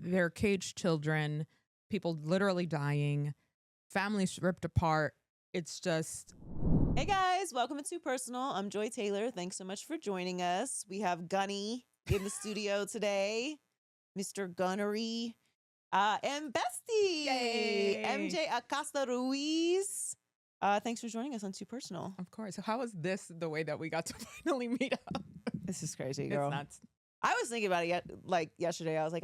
They're caged children, people literally dying, families ripped apart. It's just... Hey guys, welcome to Too Personal. I'm Joy Taylor. Thanks so much for joining us. We have Gunny in the studio today, Mr. Gunnery, and Bestie, Yay. MJ Acosta-Ruiz. Thanks for joining us on Too Personal. Of course. How is this the way that we got to finally meet up? This is crazy, girl. It's nuts. I was thinking about it yesterday. I was like,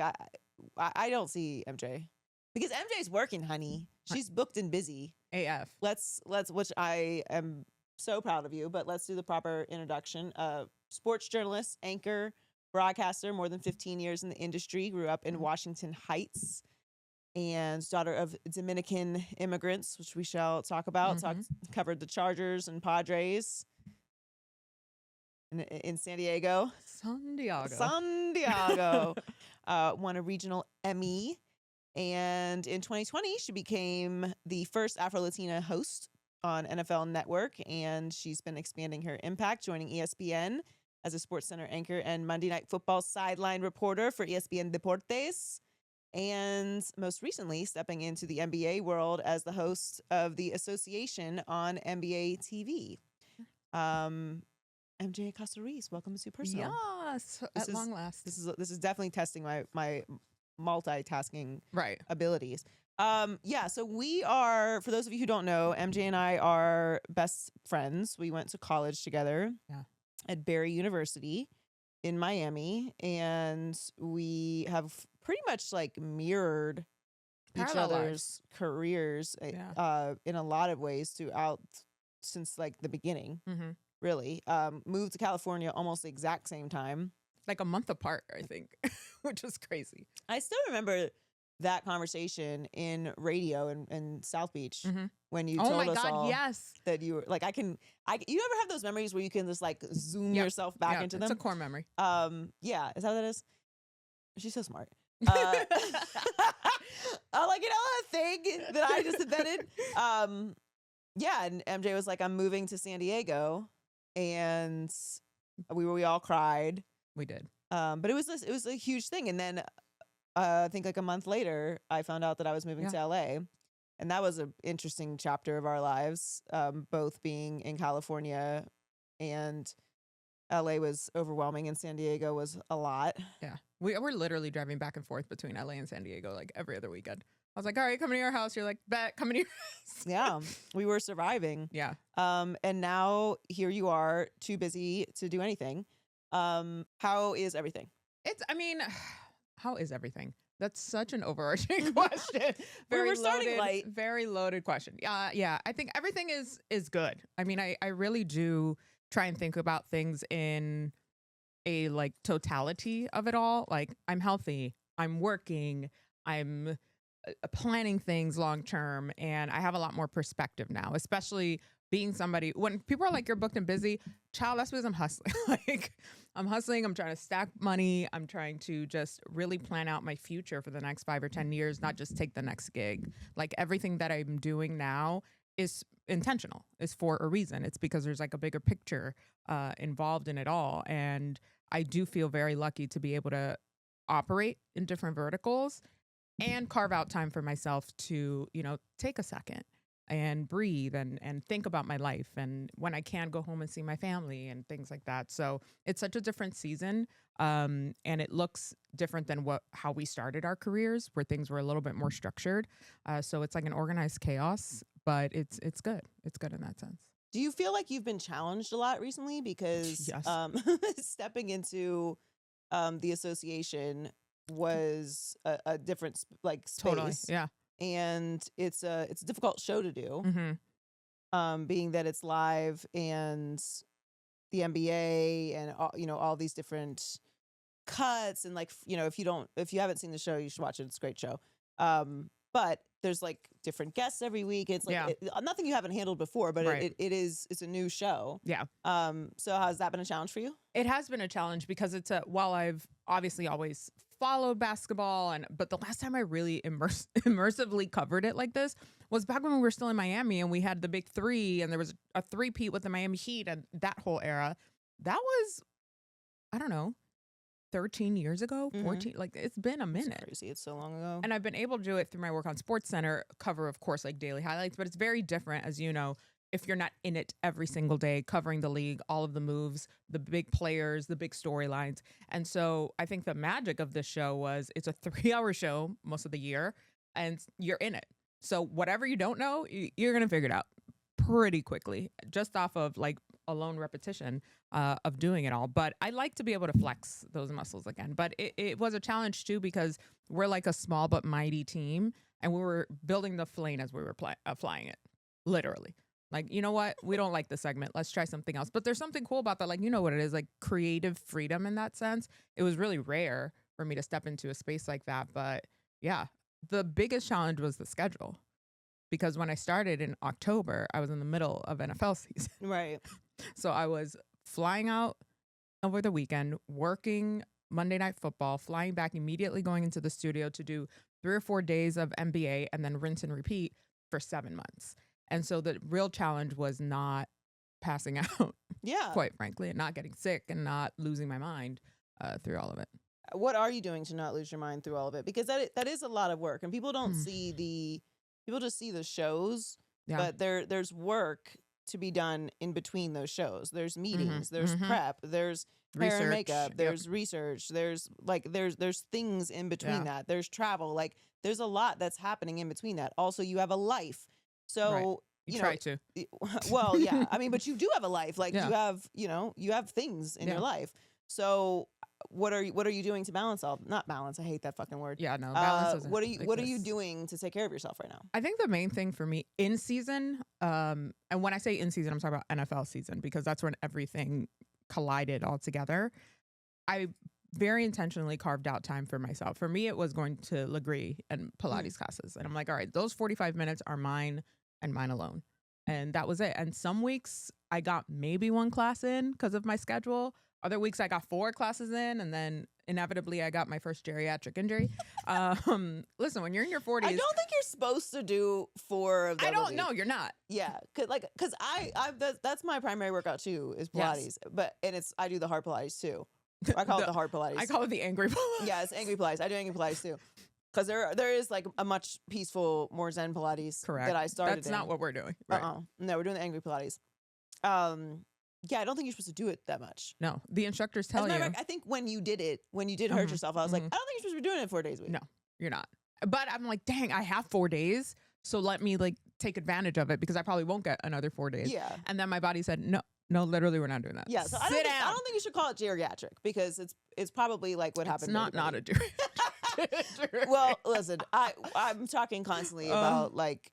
I don't see MJ because MJ's working, honey. She's booked and busy. AF. Let's which I am so proud of you, but let's do the proper introduction. Sports journalist, anchor, broadcaster, more than 15 years in the industry, grew up in Washington Heights, and daughter of Dominican immigrants, which we shall talk about. Covered the Chargers and Padres in San Diego. San Diego. Won a regional Emmy. And in 2020, she became the first Afro-Latina host on NFL Network, and she's been expanding her impact, joining ESPN as a SportsCenter anchor and Monday Night Football sideline reporter for ESPN Deportes, and most recently stepping into the NBA world as the host of the Association on NBA TV. MJ Acosta-Ruiz, welcome to Too Personal. Yes, at long last. This is definitely testing my multitasking abilities. So we are, for those of you who don't know, MJ and I are best friends. We went to college together at Barry University in Miami, and we have pretty much like mirrored each other's careers in a lot of ways throughout since like the beginning. Really. Moved to California almost the exact same time. Like a month apart, I think, which was crazy. I still remember that conversation in radio in South Beach when you told us all that you were like, you ever have those memories where you can just like zoom yourself back into them? It's a core memory. Yeah. Is that what it is? She's so smart. Like, that thing that I just invented. And MJ was like, I'm moving to San Diego, and we all cried. We did. But it was a huge thing. And then I think like a month later, I found out that I was moving to LA. And that was an interesting chapter of our lives, both being in California, and LA was overwhelming and San Diego was a lot. Yeah. We were literally driving back and forth between LA and San Diego like every other weekend. I was like, all right, coming to your house. You're like, bet, coming to your house. Yeah, we were surviving. Yeah. And now here you are, too busy to do anything. How is everything? How is everything? That's such an overarching question. We're starting light. Very loaded question. Yeah. I think everything is good. I mean, I really do try and think about things in a like totality of it all. Like, I'm healthy, I'm working, I'm planning things long term, and I have a lot more perspective now, especially being somebody, when people are like, you're booked and busy, child, that's because I'm hustling. Like, I'm hustling. I'm trying to stack money. I'm trying to just really plan out my future for the next 5 or 10 years, not just take the next gig. Like, everything that I'm doing now is intentional. It's for a reason. It's because there's like a bigger picture involved in it all. And I do feel very lucky to be able to operate in different verticals and carve out time for myself to, take a second and breathe and think about my life, and when I can go home and see my family and things like that. So it's such a different season, and it looks different than how we started our careers, where things were a little bit more structured. So it's like an organized chaos, but it's good. It's good in that sense. Do you feel like you've been challenged a lot recently? Because stepping into the association was a different space. Totally, yeah. And it's a difficult show to do, being that it's live and the NBA and all these different cuts, and like if you haven't seen the show, you should watch it. It's a great show. But there's like different guests every week. It's like nothing you haven't handled before, but it's a new show. Yeah. So has that been a challenge for you? It has been a challenge because while I've obviously always followed basketball, but the last time I really immersively covered it like this was back when we were still in Miami and we had the big three, and there was a three-peat with the Miami Heat and that whole era. That was, I don't know, 13 years ago, 14, like it's been a minute. It's crazy. It's so long ago. And I've been able to do it through my work on Sports Center, cover, of course, like daily highlights, but it's very different, as you know, if you're not in it every single day, covering the league, all of the moves, the big players, the big storylines. And so I think the magic of this show was it's a 3-hour show most of the year, and you're in it. So whatever you don't know, you're going to figure it out pretty quickly, just off of like alone repetition of doing it all. But I like to be able to flex those muscles again. But it was a challenge too, because we're like a small but mighty team, and we were building the plane as we were flying it, literally. Like, you know what? We don't like this segment. Let's try something else. But there's something cool about that. Like, you know what it is, like creative freedom in that sense. It was really rare for me to step into a space like that. But yeah, the biggest challenge was the schedule. Because when I started in October, I was in the middle of NFL season. Right. So I was flying out over the weekend, working Monday Night Football, flying back, immediately going into the studio to do 3 or 4 days of NBA, and then rinse and repeat for 7 months. And so the real challenge was not passing out, Yeah. quite frankly, and not getting sick and not losing my mind through all of it. What are you doing to not lose your mind through all of it? Because that is a lot of work, and people don't see people just see the shows, but there's work to be done in between those shows. There's meetings, there's prep, there's hair and makeup, there's research, there's things in between that. There's travel, like there's a lot that's happening in between that. Also, you have a life. So you try to. Well, yeah. I mean, but you do have a life. Like you have, you have things in your life. So what are you doing to balance not balance? I hate that fucking word. Yeah, no, balance doesn't what are you doing to take care of yourself right now? I think the main thing for me in season, and when I say in season, I'm talking about NFL season, because that's when everything collided all together. I very intentionally carved out time for myself. For me, it was going to Legree and Pilates classes. And I'm like, all right, those 45 minutes are mine and mine alone. And that was it. And some weeks I got maybe 1 class in because of my schedule. Other weeks I got 4 classes in, and then inevitably I got my first geriatric injury. Listen, when you're in your 40s, I don't think you're supposed to do 4 of them. I don't know. You're not. Yeah, cause that's my primary workout too, is Pilates. Yes. I do the hard Pilates too. I call it the hard Pilates. I call it the angry Pilates. Yeah, it's angry Pilates. I do angry Pilates too. Because there is like a much peaceful, more Zen Pilates that I started. That's not what we're doing. Right. No, we're doing the angry Pilates. Yeah, I don't think you're supposed to do it that much. No, the instructors tell you. I think when you did hurt yourself, I was like, I don't think you're supposed to be doing it 4 days a week. No, you're not. But I'm like, dang, I have 4 days, so let me like take advantage of it, because I probably won't get another 4 days. Yeah. And then my body said, no, literally, we're not doing that. Yeah. So I don't think you should call it geriatric, because it's probably like what happened. It's not a geriatric. Well, listen, I'm talking constantly about like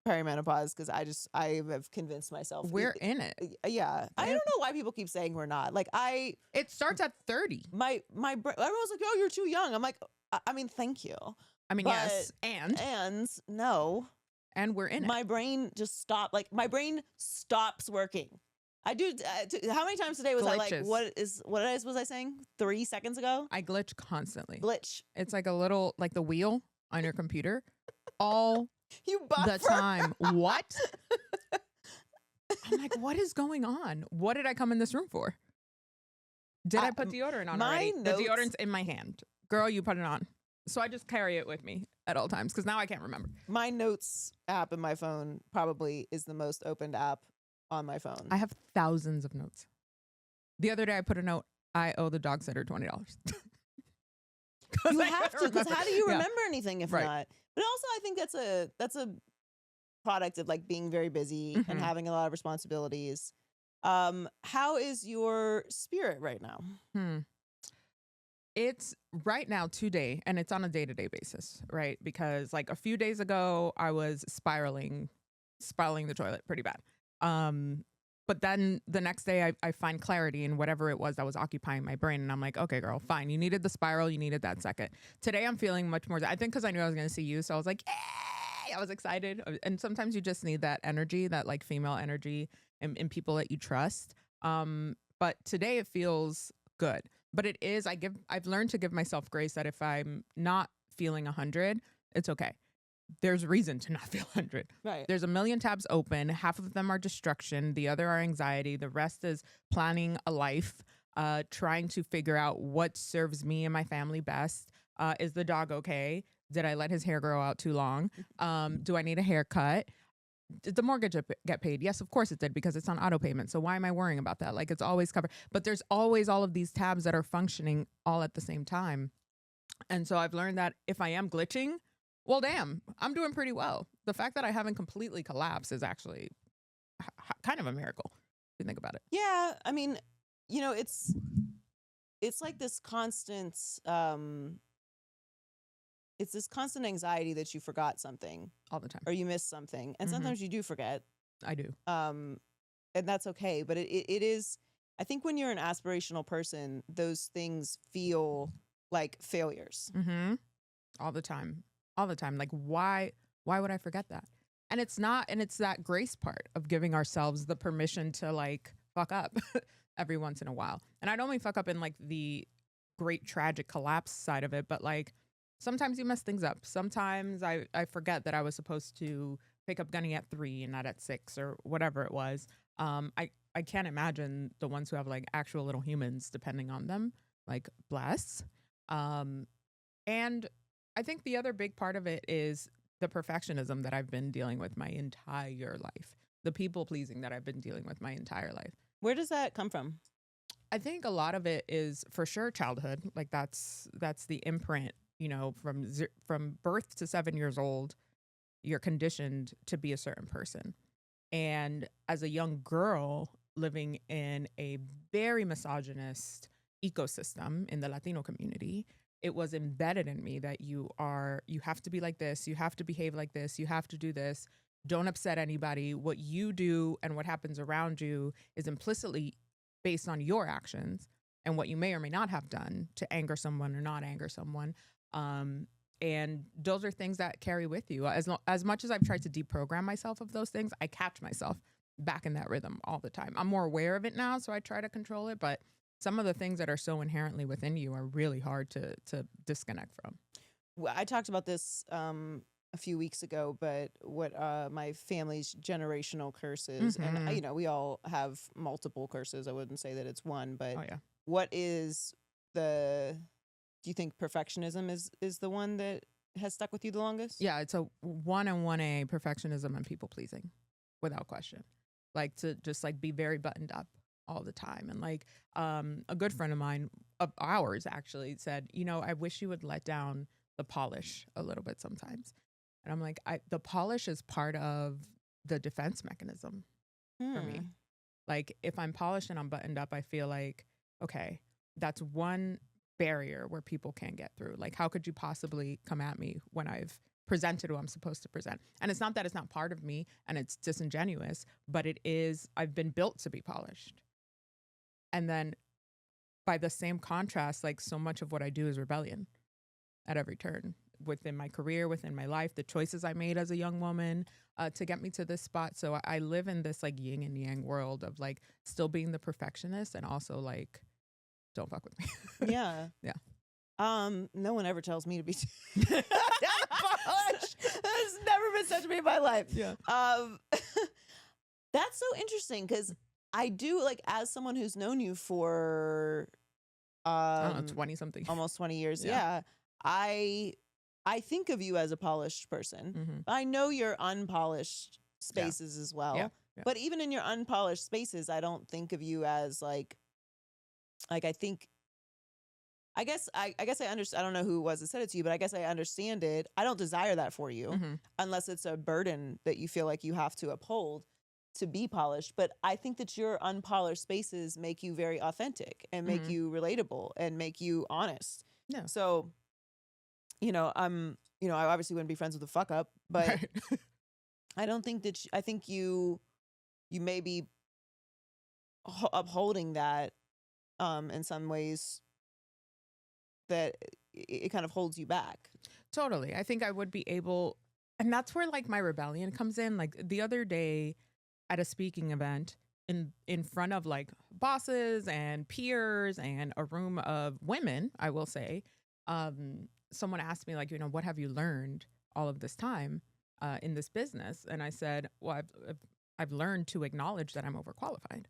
perimenopause, because I have convinced myself we're in it. Yeah, I don't know why people keep saying we're not. Like it starts at 30. My everyone's like, oh, you're too young. I'm like, I mean, thank you. I mean, yes, and no, and we're in it. My brain just stopped. Like my brain stops working. I do. How many times today was I like, what was I saying 3 seconds ago? I glitch constantly. Glitch. It's like a little, like the wheel on your computer all the time. What? I'm like, what is going on? What did I come in this room for? Did I put deodorant on already? The deodorant's in my hand. Girl, you put it on. So I just carry it with me at all times, because now I can't remember. My notes app in my phone probably is the most opened app on my phone. I have thousands of notes. The other day I put a note, I owe the dog sitter $20. You have to, because how do you remember anything if not? But also I think that's a product of like being very busy and having a lot of responsibilities. How is your spirit right now? It's right now today, and it's on a day-to-day basis, right? Because like a few days ago I was spiraling the toilet pretty bad. But then the next day I find clarity in whatever it was that was occupying my brain. And I'm like, okay, girl, fine. You needed the spiral. You needed that second. Today I'm feeling much more, I think because I knew I was going to see you. So I was like, yay! I was excited. And sometimes you just need that energy, that like female energy in people that you trust. But today it feels good. But it is, I've learned to give myself grace that if I'm not feeling 100, it's okay. There's reason to not feel 100. Right. There's a million tabs open. Half of them are destruction. The other are anxiety. The rest is planning a life. trying to figure out what serves me and my family best. Is the dog okay? Did I let his hair grow out too long? Do I need a haircut? Did the mortgage get paid? Yes, of course it did, because it's on auto payment. So why am I worrying about that? Like, it's always covered. But there's always all of these tabs that are functioning all at the same time. And so I've learned that if I am glitching, well, damn, I'm doing pretty well. The fact that I haven't completely collapsed is actually kind of a miracle, if you think about it. Yeah, I mean, it's like this constant it's this constant anxiety that you forgot something all the time, or you missed something, and sometimes you do forget. I do. And that's okay, but it is, I think when you're an aspirational person, those things feel like failures. All the time. Like, why would I forget that? And it's not, and it's that grace part of giving ourselves the permission to like fuck up every once in a while. And I don't mean fuck up in like the great tragic collapse side of it, but like sometimes you mess things up. Sometimes I forget that I was supposed to pick up Gunny at 3 and not at 6 or whatever it was. I can't imagine the ones who have like actual little humans depending on them. Like, bless. And I think the other big part of it is the perfectionism that I've been dealing with my entire life. The people pleasing that I've been dealing with my entire life. Where does that come from? I think a lot of it is for sure childhood. Like that's the imprint, from birth to 7 years old, you're conditioned to be a certain person. And as a young girl living in a very misogynist ecosystem in the Latino community, it was embedded in me that you have to be like this, you have to behave like this, you have to do this, don't upset anybody. What you do and what happens around you is implicitly based on your actions and what you may or may not have done to anger someone or not anger someone. And those are things that carry with you. As much as I've tried to deprogram myself of those things, I catch myself back in that rhythm all the time. I'm more aware of it now, so I try to control it, but some of the things that are so inherently within you are really hard to disconnect from. Well, I talked about this a few weeks ago, but what my family's generational curses, and we all have multiple curses. I wouldn't say that it's one, but what is do you think perfectionism is the one that has stuck with you the longest? Yeah, it's a 1 and 1A, perfectionism and people pleasing, without question. Like, to just like be very buttoned up all the time. And like a good friend of ours actually said, I wish you would let down the polish a little bit sometimes. And I'm like, the polish is part of the defense mechanism for me. Like, if I'm polished and I'm buttoned up, I feel like, okay, that's one barrier where people can't get through. Like, how could you possibly come at me when I've presented what I'm supposed to present? And it's not that it's not part of me and it's disingenuous, but it is, I've been built to be polished. And then by the same contrast, like, so much of what I do is rebellion at every turn within my career, within my life, the choices I made as a young woman to get me to this spot. So I live in this like yin and yang world of like still being the perfectionist and also like, don't fuck with me. Yeah. Yeah. No one ever tells me to be polished. That's never been said to me in my life. Yeah. That's so interesting because I do, like, as someone who's known you for I don't know, 20 something, almost 20 years. Yeah. I think of you as a polished person. I know your unpolished spaces as well. Yeah. But even in your unpolished spaces, I don't think of you as like I think, I guess I understand. I don't know who it was that said it to you, but I guess I understand it. I don't desire that for you unless it's a burden that you feel like you have to uphold to be polished. But I think that your unpolished spaces make you very authentic and make you relatable and make you honest. Yeah. So, I obviously wouldn't be friends with a fuck up, but Right. I don't think that I think you may be upholding that in some ways that it kind of holds you back. Totally. I think I would be able, and that's where like my rebellion comes in. Like the other day at a speaking event in front of like bosses and peers and a room of women, I will say, someone asked me like, what have you learned all of this time in this business? And I said, well, I've learned to acknowledge that I'm overqualified.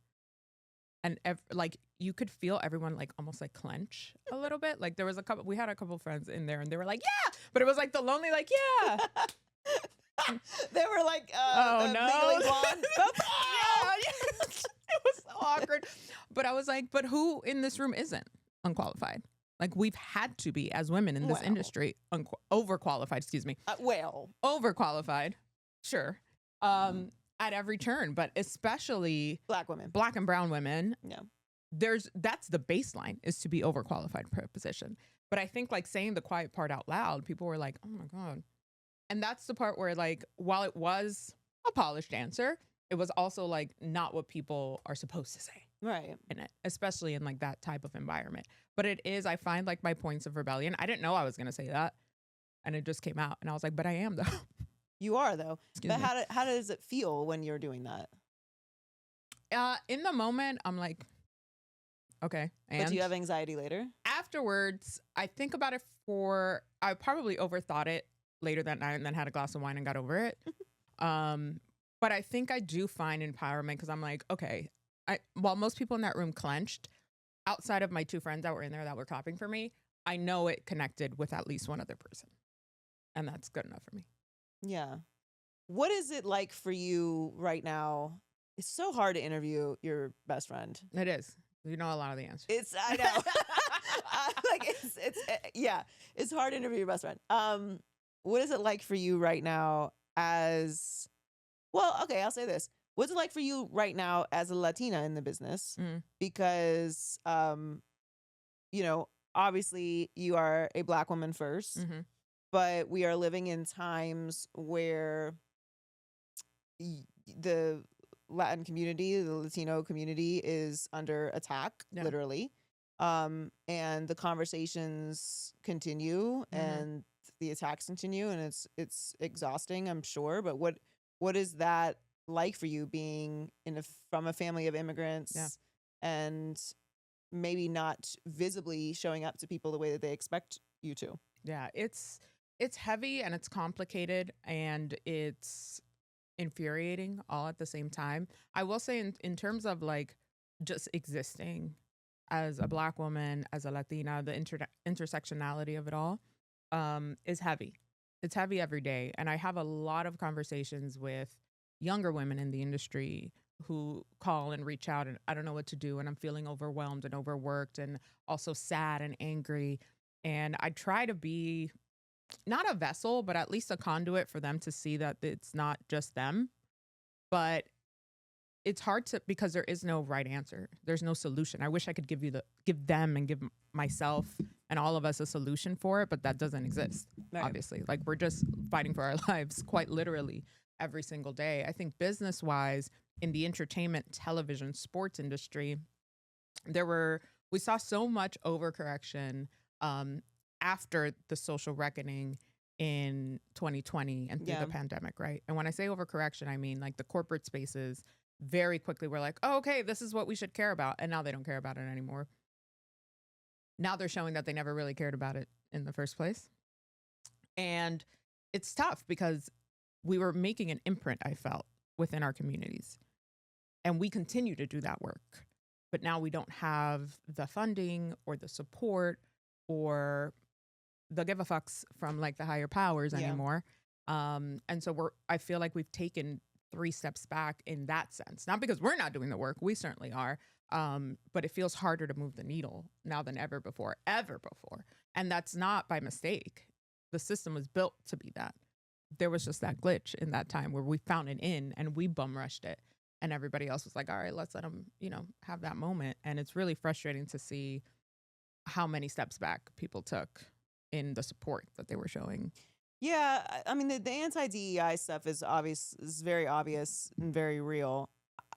and like you could feel everyone like almost like clench a little bit. Like there was we had a couple friends in there and they were like, yeah, but it was like the lonely, like, yeah. They were like, oh no, Legally Blonde. yeah. It was so awkward. But I was like, but who in this room isn't unqualified? Like we've had to be as women in this industry overqualified. Excuse me. Overqualified. Sure. At every turn, but especially Black women, Black and brown women. Yeah. That's the baseline, is to be overqualified for a position. But I think like saying the quiet part out loud, people were like, oh my God. And that's the part where like, while it was a polished answer, it was also like not what people are supposed to say. Right. In it, especially in like that type of environment. But it is, I find like my points of rebellion. I didn't know I was going to say that. And it just came out. And I was like, but I am though. You are though. But how does it feel when you're doing that? In the moment, I'm like, okay. But do you have anxiety later? Afterwards, I think about it I probably overthought it later that night and then had a glass of wine and got over it. But I think I do find empowerment because I'm like, okay, while most people in that room clenched, outside of my two friends that were in there that were clapping for me, I know it connected with at least one other person. And that's good enough for me. Yeah. What is it like for you right now? It's so hard to interview your best friend. It is. You know a lot of the answers. I know. It's hard to interview your best friend. What is it like for you right now as, well, okay, I'll say this. What's it like for you right now as a Latina in the business? Because, obviously you are a Black woman first, but we are living in times where the Latin community, the Latino community is under attack, literally. And the conversations continue and the attacks continue, and it's exhausting, I'm sure. But what is that like for you, being from a family of immigrants and maybe not visibly showing up to people the way that they expect you to? Yeah, it's heavy and it's complicated and it's infuriating all at the same time. I will say in terms of like just existing as a Black woman, as a Latina, the intersectionality of it all is heavy. It's heavy every day. And I have a lot of conversations with younger women in the industry who call and reach out and I don't know what to do and I'm feeling overwhelmed and overworked and also sad and angry. And I try to be not a vessel, but at least a conduit for them to see that it's not just them. But it's hard because there is no right answer. There's no solution. I wish I could give them and give myself and all of us a solution for it, but that doesn't exist, obviously. Like we're just fighting for our lives quite literally every single day. I think business-wise, in the entertainment, television, sports industry, we saw so much overcorrection after the social reckoning in 2020 and through the pandemic, right? And when I say overcorrection, I mean like the corporate spaces very quickly were like, oh, okay, this is what we should care about. And now they don't care about it anymore. Now they're showing that they never really cared about it in the first place. And it's tough because we were making an imprint, I felt, within our communities. And we continue to do that work. But now we don't have the funding or the support or the give a fucks from like the higher powers anymore. And so I feel like we've taken 3 steps back in that sense. Not because we're not doing the work, we certainly are. But it feels harder to move the needle now than ever before. And that's not by mistake. The system was built to be that. There was just that glitch in that time where we found an in and we bum rushed it. And everybody else was like, all right, let's let them, have that moment. And it's really frustrating to see how many steps back people took in the support that they were showing. Yeah, I mean, the anti-DEI stuff is very obvious and very real.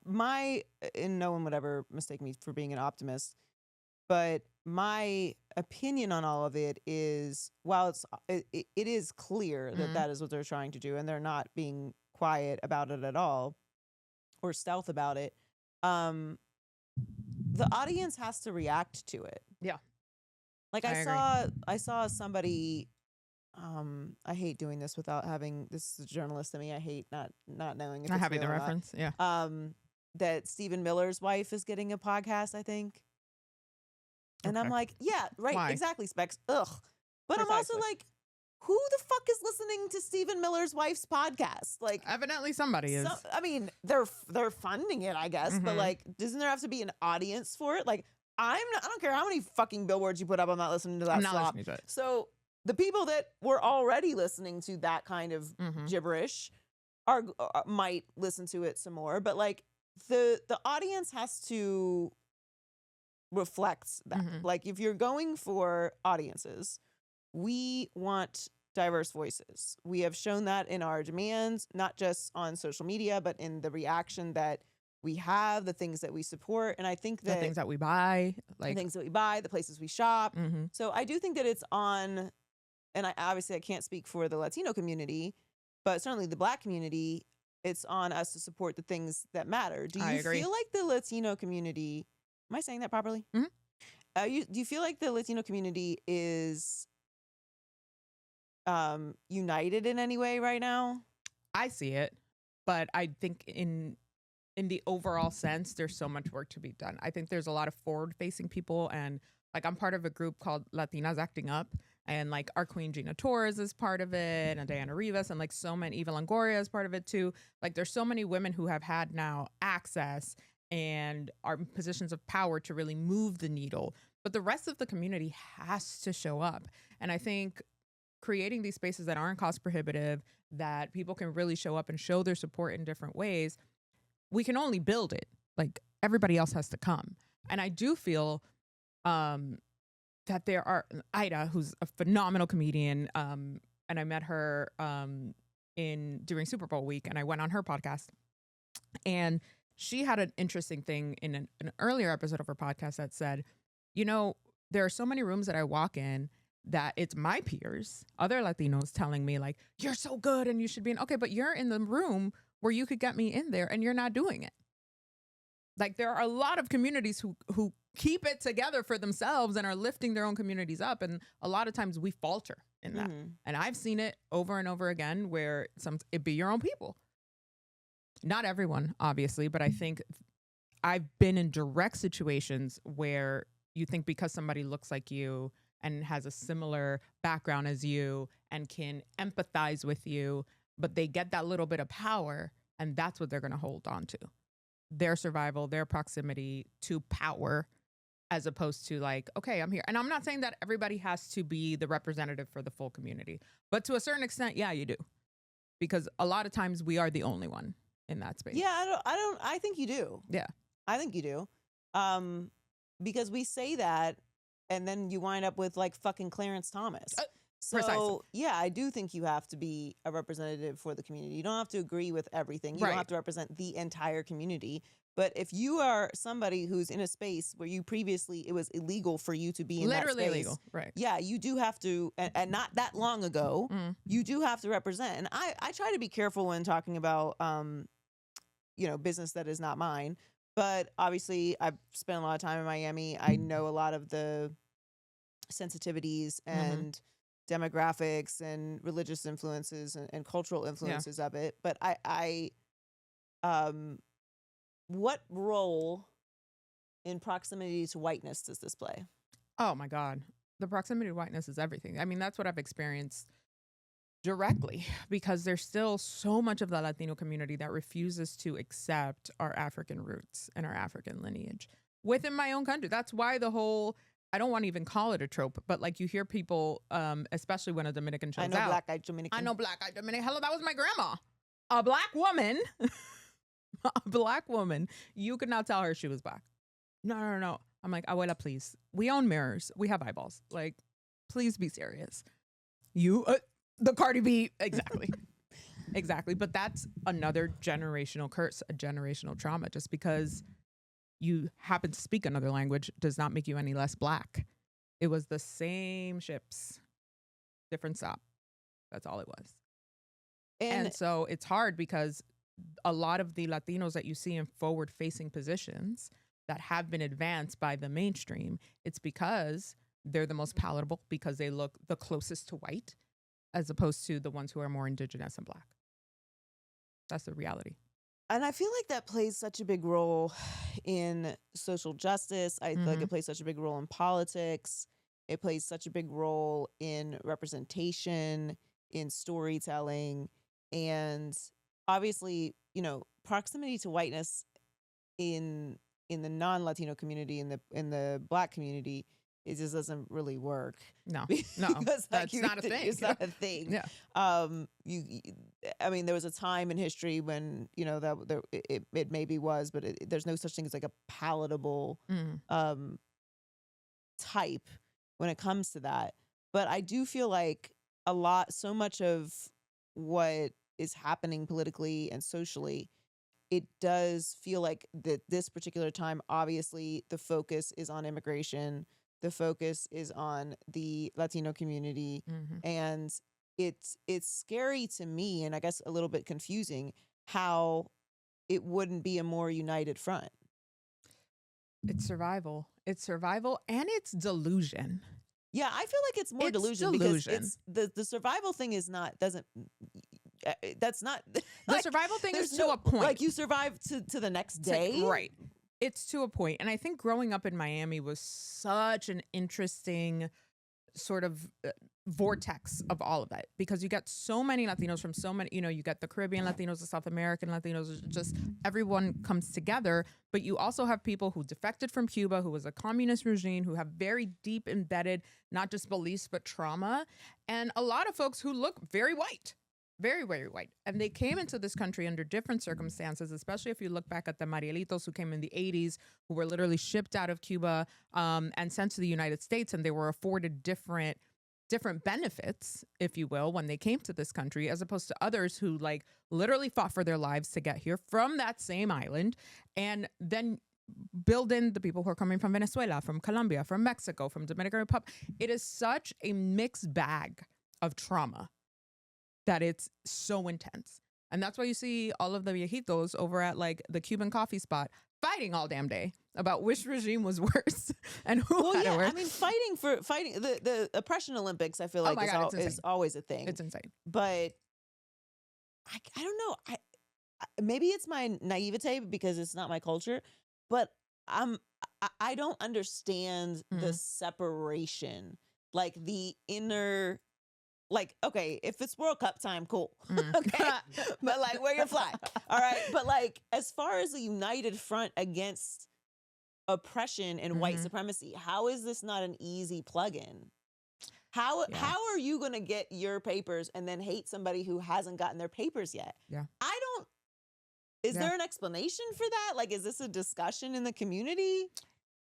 And no one would ever mistake me for being an optimist, but my opinion on all of it is, while it is clear that that is what they're trying to do, and they're not being quiet about it at all or stealth about it, the audience has to react to it. Yeah. Like I saw somebody, I hate doing this without having, this is a journalist to me. I hate not knowing if not it's having real the or reference. not. Yeah. that Stephen Miller's wife is getting a podcast, I think. And I'm like, yeah, right, Why? exactly, Specs. Ugh. But Precisely. I'm also like, who the fuck is listening to Stephen Miller's wife's podcast? Like, evidently somebody is. I mean, they're funding it, I guess, but like, doesn't there have to be an audience for it? Like, I don't care how many fucking billboards you put up, I'm not listening to that. I'm not listening to it. So the people that were already listening to that kind of gibberish might listen to it some more, but like the audience has to reflect that. Like, if you're going for audiences, we want diverse voices. We have shown that in our demands, not just on social media, but in the reaction that we have, the things that we support. And I think that the things that we buy, the things that we buy, the places we shop. So I do think that it's on, and I can't speak for the Latino community, but certainly the Black community, it's on us to support the things that matter. Do you feel like the Latino community, am I saying that properly? Do you feel like the Latino community is united in any way right now? I see it, but I think in the overall sense, there's so much work to be done. I think there's a lot of forward-facing people, and like I'm part of a group called Latinas Acting Up, and like our queen Gina Torres is part of it, and Diana Rivas, and like so many, Eva Longoria is part of it too. Like there's so many women who have had now access and are in positions of power to really move the needle. But the rest of the community has to show up. And I think creating these spaces that aren't cost prohibitive, that people can really show up and show their support in different ways, we can only build it. Like everybody else has to come. And I do feel that there are Ida, who's a phenomenal comedian, and I met her during Super Bowl week, and I went on her podcast, and she had an interesting thing in an earlier episode of her podcast that said, you know, there are so many rooms that I walk in that it's my peers, other Latinos, telling me like, you're so good and you should be in. Okay, but you're in the room where you could get me in there and you're not doing it. Like there are a lot of communities who keep it together for themselves and are lifting their own communities up. And a lot of times we falter in that. And I've seen it over and over again where it be your own people. Not everyone, obviously, but I think I've been in direct situations where you think because somebody looks like you and has a similar background as you and can empathize with you, but they get that little bit of power and that's what they're going to hold on to. Their survival, their proximity to power, as opposed to like, okay, I'm here. And I'm not saying that everybody has to be the representative for the full community, but to a certain extent, yeah, you do. Because a lot of times we are the only one in that space. Yeah, I think you do. Yeah. I think you do. Because we say that and then you wind up with like fucking Clarence Thomas. So precisely. Yeah, I do think you have to be a representative for the community. You don't have to agree with everything. You don't have to represent the entire community. But if you are somebody who's in a space where you previously, it was illegal for you to be in literally that space. Illegal, right? Yeah, you do have to, and not that long ago, you do have to represent. And I try to be careful when talking about, business that is not mine. But obviously, I've spent a lot of time in Miami. I know a lot of the sensitivities and demographics and religious influences and cultural influences of it. But what role in proximity to whiteness does this play? Oh my God. The proximity to whiteness is everything. I mean, that's what I've experienced directly, because there's still so much of the Latino community that refuses to accept our African roots and our African lineage within my own country. That's why I don't want to even call it a trope, but like you hear people, especially when a Dominican shows out. I know black-eyed Dominican. I know black-eyed Dominican. Hello, that was my grandma. A black woman. A black woman. You could not tell her she was black. No. I'm like, abuela, please. We own mirrors. We have eyeballs. Like, please be serious. The Cardi B, exactly. Exactly. But that's another generational curse, a generational trauma. Just because you happen to speak another language does not make you any less black. It was the same ships, different stop. That's all it was. And so it's hard because a lot of the Latinos that you see in forward-facing positions that have been advanced by the mainstream, it's because they're the most palatable, because they look the closest to white, as opposed to the ones who are more indigenous and black. That's the reality. And I feel like that plays such a big role in social justice. I feel like it plays such a big role in politics. It plays such a big role in representation, in storytelling, and obviously, you know, proximity to whiteness in the non-Latino community, in the Black community, it just doesn't really work. No, because that's not a thing. It's not a thing. Yeah. I mean, there was a time in history when, you know, that it maybe was, but there's no such thing as like a palatable type when it comes to that. But I do feel like so much of what is happening politically and socially, it does feel like that this particular time, obviously, the focus is on immigration. The focus is on the Latino community. And it's scary to me, and I guess a little bit confusing, how it wouldn't be a more united front. It's survival. It's survival, and it's delusion. Yeah, I feel like it's more delusion because it's the survival thing is not that's not the survival thing is to a point. Like you survive to the next day. Right. It's to a point. And I think growing up in Miami was such an interesting sort of vortex of all of it, because you got so many Latinos from so many, you know, you got the Caribbean Latinos, the South American Latinos, just everyone comes together. But you also have people who defected from Cuba, who was a communist regime, who have very deep embedded, not just beliefs, but trauma. And a lot of folks who look very white. Very, very white. And they came into this country under different circumstances, especially if you look back at the Marielitos who came in the 80s, who were literally shipped out of Cuba and sent to the United States. And they were afforded different benefits, if you will, when they came to this country, as opposed to others who like literally fought for their lives to get here from that same island. And then build in the people who are coming from Venezuela, from Colombia, from Mexico, from Dominican Republic. It is such a mixed bag of trauma that it's so intense. And that's why you see all of the viejitos over at like the Cuban coffee spot fighting all damn day about which regime was worse and who had it worse. I mean, fighting the oppression Olympics, I feel like is always a thing. It's insane. But I don't know. Maybe it's my naivete because it's not my culture, but I don't understand the separation, like the inner. Like, okay, if it's World Cup time, cool. Okay. But like, wear your flag. All right. But like, as far as the united front against oppression and white supremacy, how is this not an easy plug-in? How are you going to get your papers and then hate somebody who hasn't gotten their papers yet? Yeah. Is there an explanation for that? Like, is this a discussion in the community?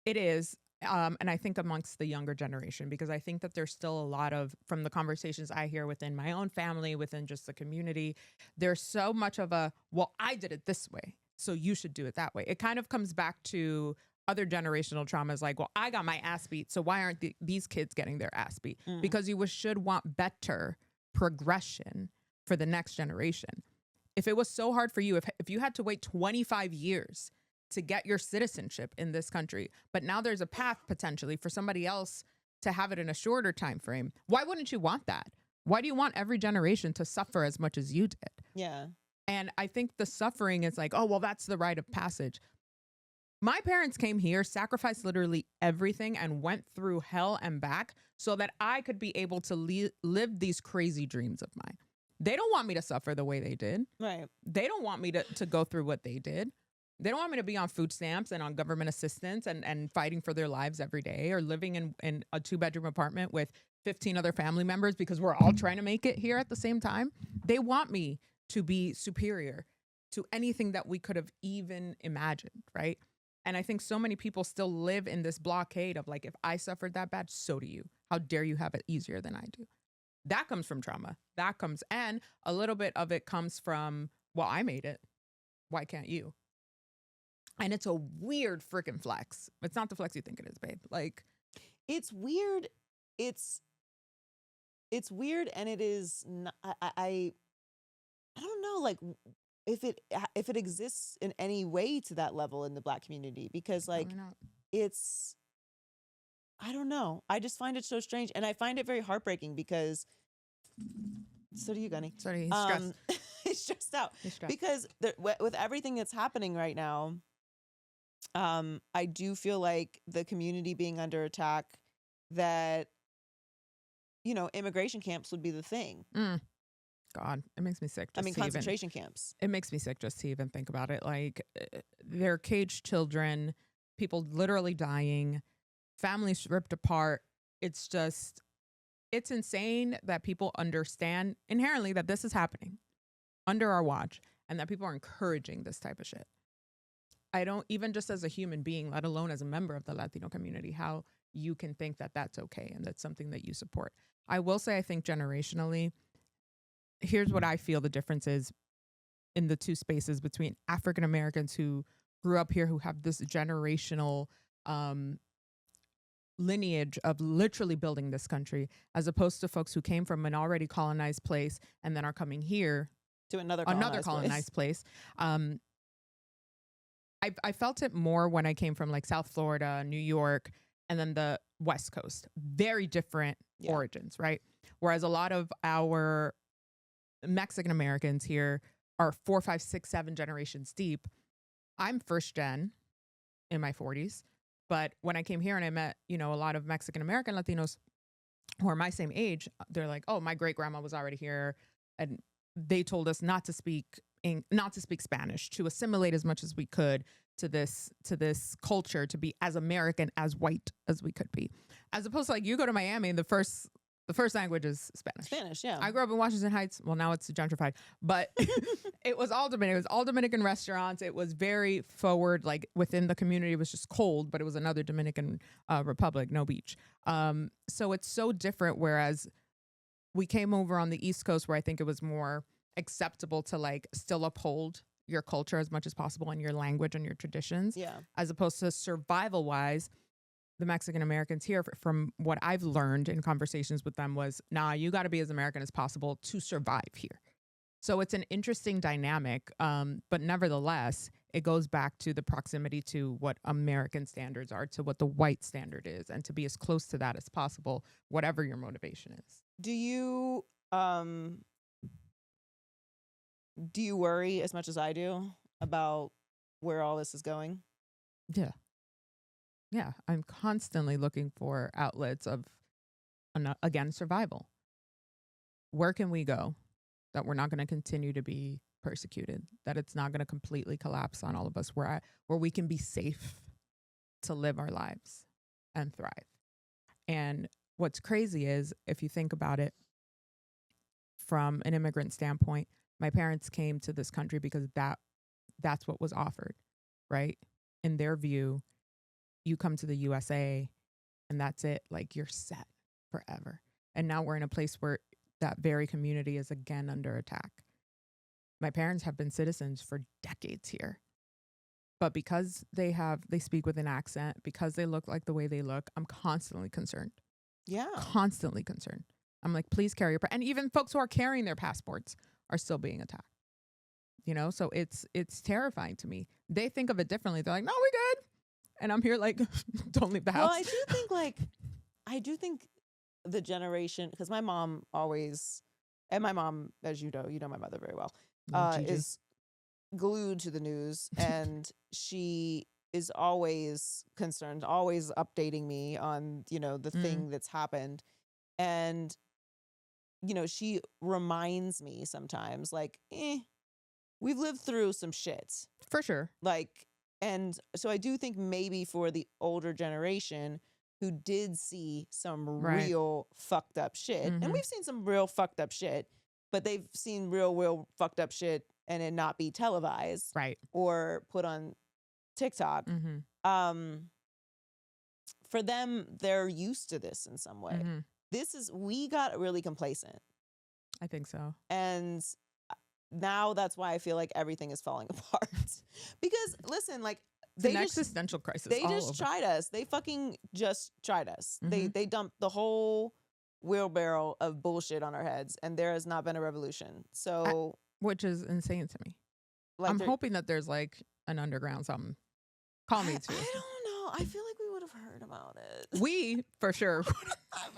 It is. And I think amongst the younger generation, because I think that there's still a lot of, from the conversations I hear within my own family, within just the community, there's so much of a, well, I did it this way, so you should do it that way. It kind of comes back to other generational traumas like, well, I got my ass beat, so why aren't these kids getting their ass beat? Because you should want better progression for the next generation. If it was so hard for you, if you had to wait 25 years to get your citizenship in this country, but now there's a path potentially for somebody else to have it in a shorter time frame, why wouldn't you want that? Why do you want every generation to suffer as much as you did? Yeah. And I think the suffering is like, oh, well, that's the rite of passage. My parents came here, sacrificed literally everything, and went through hell and back so that I could be able to live these crazy dreams of mine. They don't want me to suffer the way they did. Right. They don't want me to go through what they did. They don't want me to be on food stamps and on government assistance and fighting for their lives every day, or living in a 2-bedroom apartment with 15 other family members because we're all trying to make it here at the same time. They want me to be superior to anything that we could have even imagined, right? And I think so many people still live in this blockade of like, if I suffered that bad, so do you. How dare you have it easier than I do? That comes from trauma. And a little bit of it comes from, well, I made it. Why can't you? And it's a weird freaking flex. It's not the flex you think it is, babe. Like, it's weird. It's weird, and it is not, I don't know, like, if it exists in any way to that level in the Black community, because like it's, I don't know. I just find it so strange, and I find it very heartbreaking because so do you, Gunny. Sorry, he's stressed. stressed out because with everything that's happening right now, I do feel like the community being under attack, that, you know, immigration camps would be the thing. God, it makes me sick. Concentration camps. It makes me sick just to even think about it. Like, they're caged children, people literally dying, families ripped apart. It's just, it's insane that people understand inherently that this is happening under our watch and that people are encouraging this type of shit. I don't, even just as a human being, let alone as a member of the Latino community, how you can think that that's okay and that's something that you support. I will say, I think generationally, here's what I feel the difference is in the two spaces between African Americans who grew up here, who have this generational lineage of literally building this country, as opposed to folks who came from an already colonized place and then are coming here to another colonized place. I felt it more when I came from like South Florida, New York, and then the West Coast. Very different origins, right? Whereas a lot of our Mexican Americans here are 4, 5, 6, 7 generations deep. I'm first gen in my 40s. But when I came here and I met, you know, a lot of Mexican American Latinos who are my same age, they're like, oh, my great grandma was already here. And they told us not to speak Spanish, to assimilate as much as we could to this culture, to be as American, as white as we could be. As opposed to like, you go to Miami and the first language is Spanish. Spanish, yeah. I grew up in Washington Heights. Well, now it's gentrified, but it was all Dominican. It was all Dominican restaurants. It was very forward, like within the community. It was just cold, but it was another Dominican republic, no beach. So it's so different. Whereas we came over on the East Coast, where I think it was more acceptable to like still uphold your culture as much as possible and your language and your traditions. Yeah. As opposed to survival wise, the Mexican Americans here, from what I've learned in conversations with them, was, nah, you got to be as American as possible to survive here. So it's an interesting dynamic. But nevertheless, it goes back to the proximity to what American standards are, to what the white standard is, and to be as close to that as possible, whatever your motivation is. Do you worry as much as I do about where all this is going? Yeah. Yeah. I'm constantly looking for outlets of, again, survival. Where can we go that we're not going to continue to be persecuted, that it's not going to completely collapse on all of us, where we can be safe to live our lives and thrive? And what's crazy is, if you think about it from an immigrant standpoint, my parents came to this country because that's what was offered, right? In their view, you come to the USA and that's it. Like, you're set forever. And now we're in a place where that very community is again under attack. My parents have been citizens for decades here. But because they speak with an accent, because they look like the way they look, I'm constantly concerned. Yeah. Constantly concerned. I'm like, please carry your and even folks who are carrying their passports are still being attacked. You know, so it's terrifying to me. They think of it differently. They're like, no, we good. And I'm here like, don't leave the house. Well, I do think the generation, because my mom always, and my mom, as you know my mother very well, is glued to the news, and she is always concerned, always updating me on, you know, the thing that's happened. And, you know, she reminds me sometimes, like, we've lived through some shit. For sure. Like, and so I do think maybe for the older generation who did see some real fucked up shit, and we've seen some real fucked up shit, but they've seen real fucked up shit and it not be televised, right, or put on TikTok. For them, they're used to this in some way. We got really complacent. I think so. And now that's why I feel like everything is falling apart. Because listen, like, it's an existential crisis. They just tried us. They fucking just tried us. They dumped the whole wheelbarrow of bullshit on our heads, and there has not been a revolution. So, which is insane to me. Like, I'm hoping that there's like an underground something. Call me too. I don't know. I feel like we would have heard about it. We for sure. I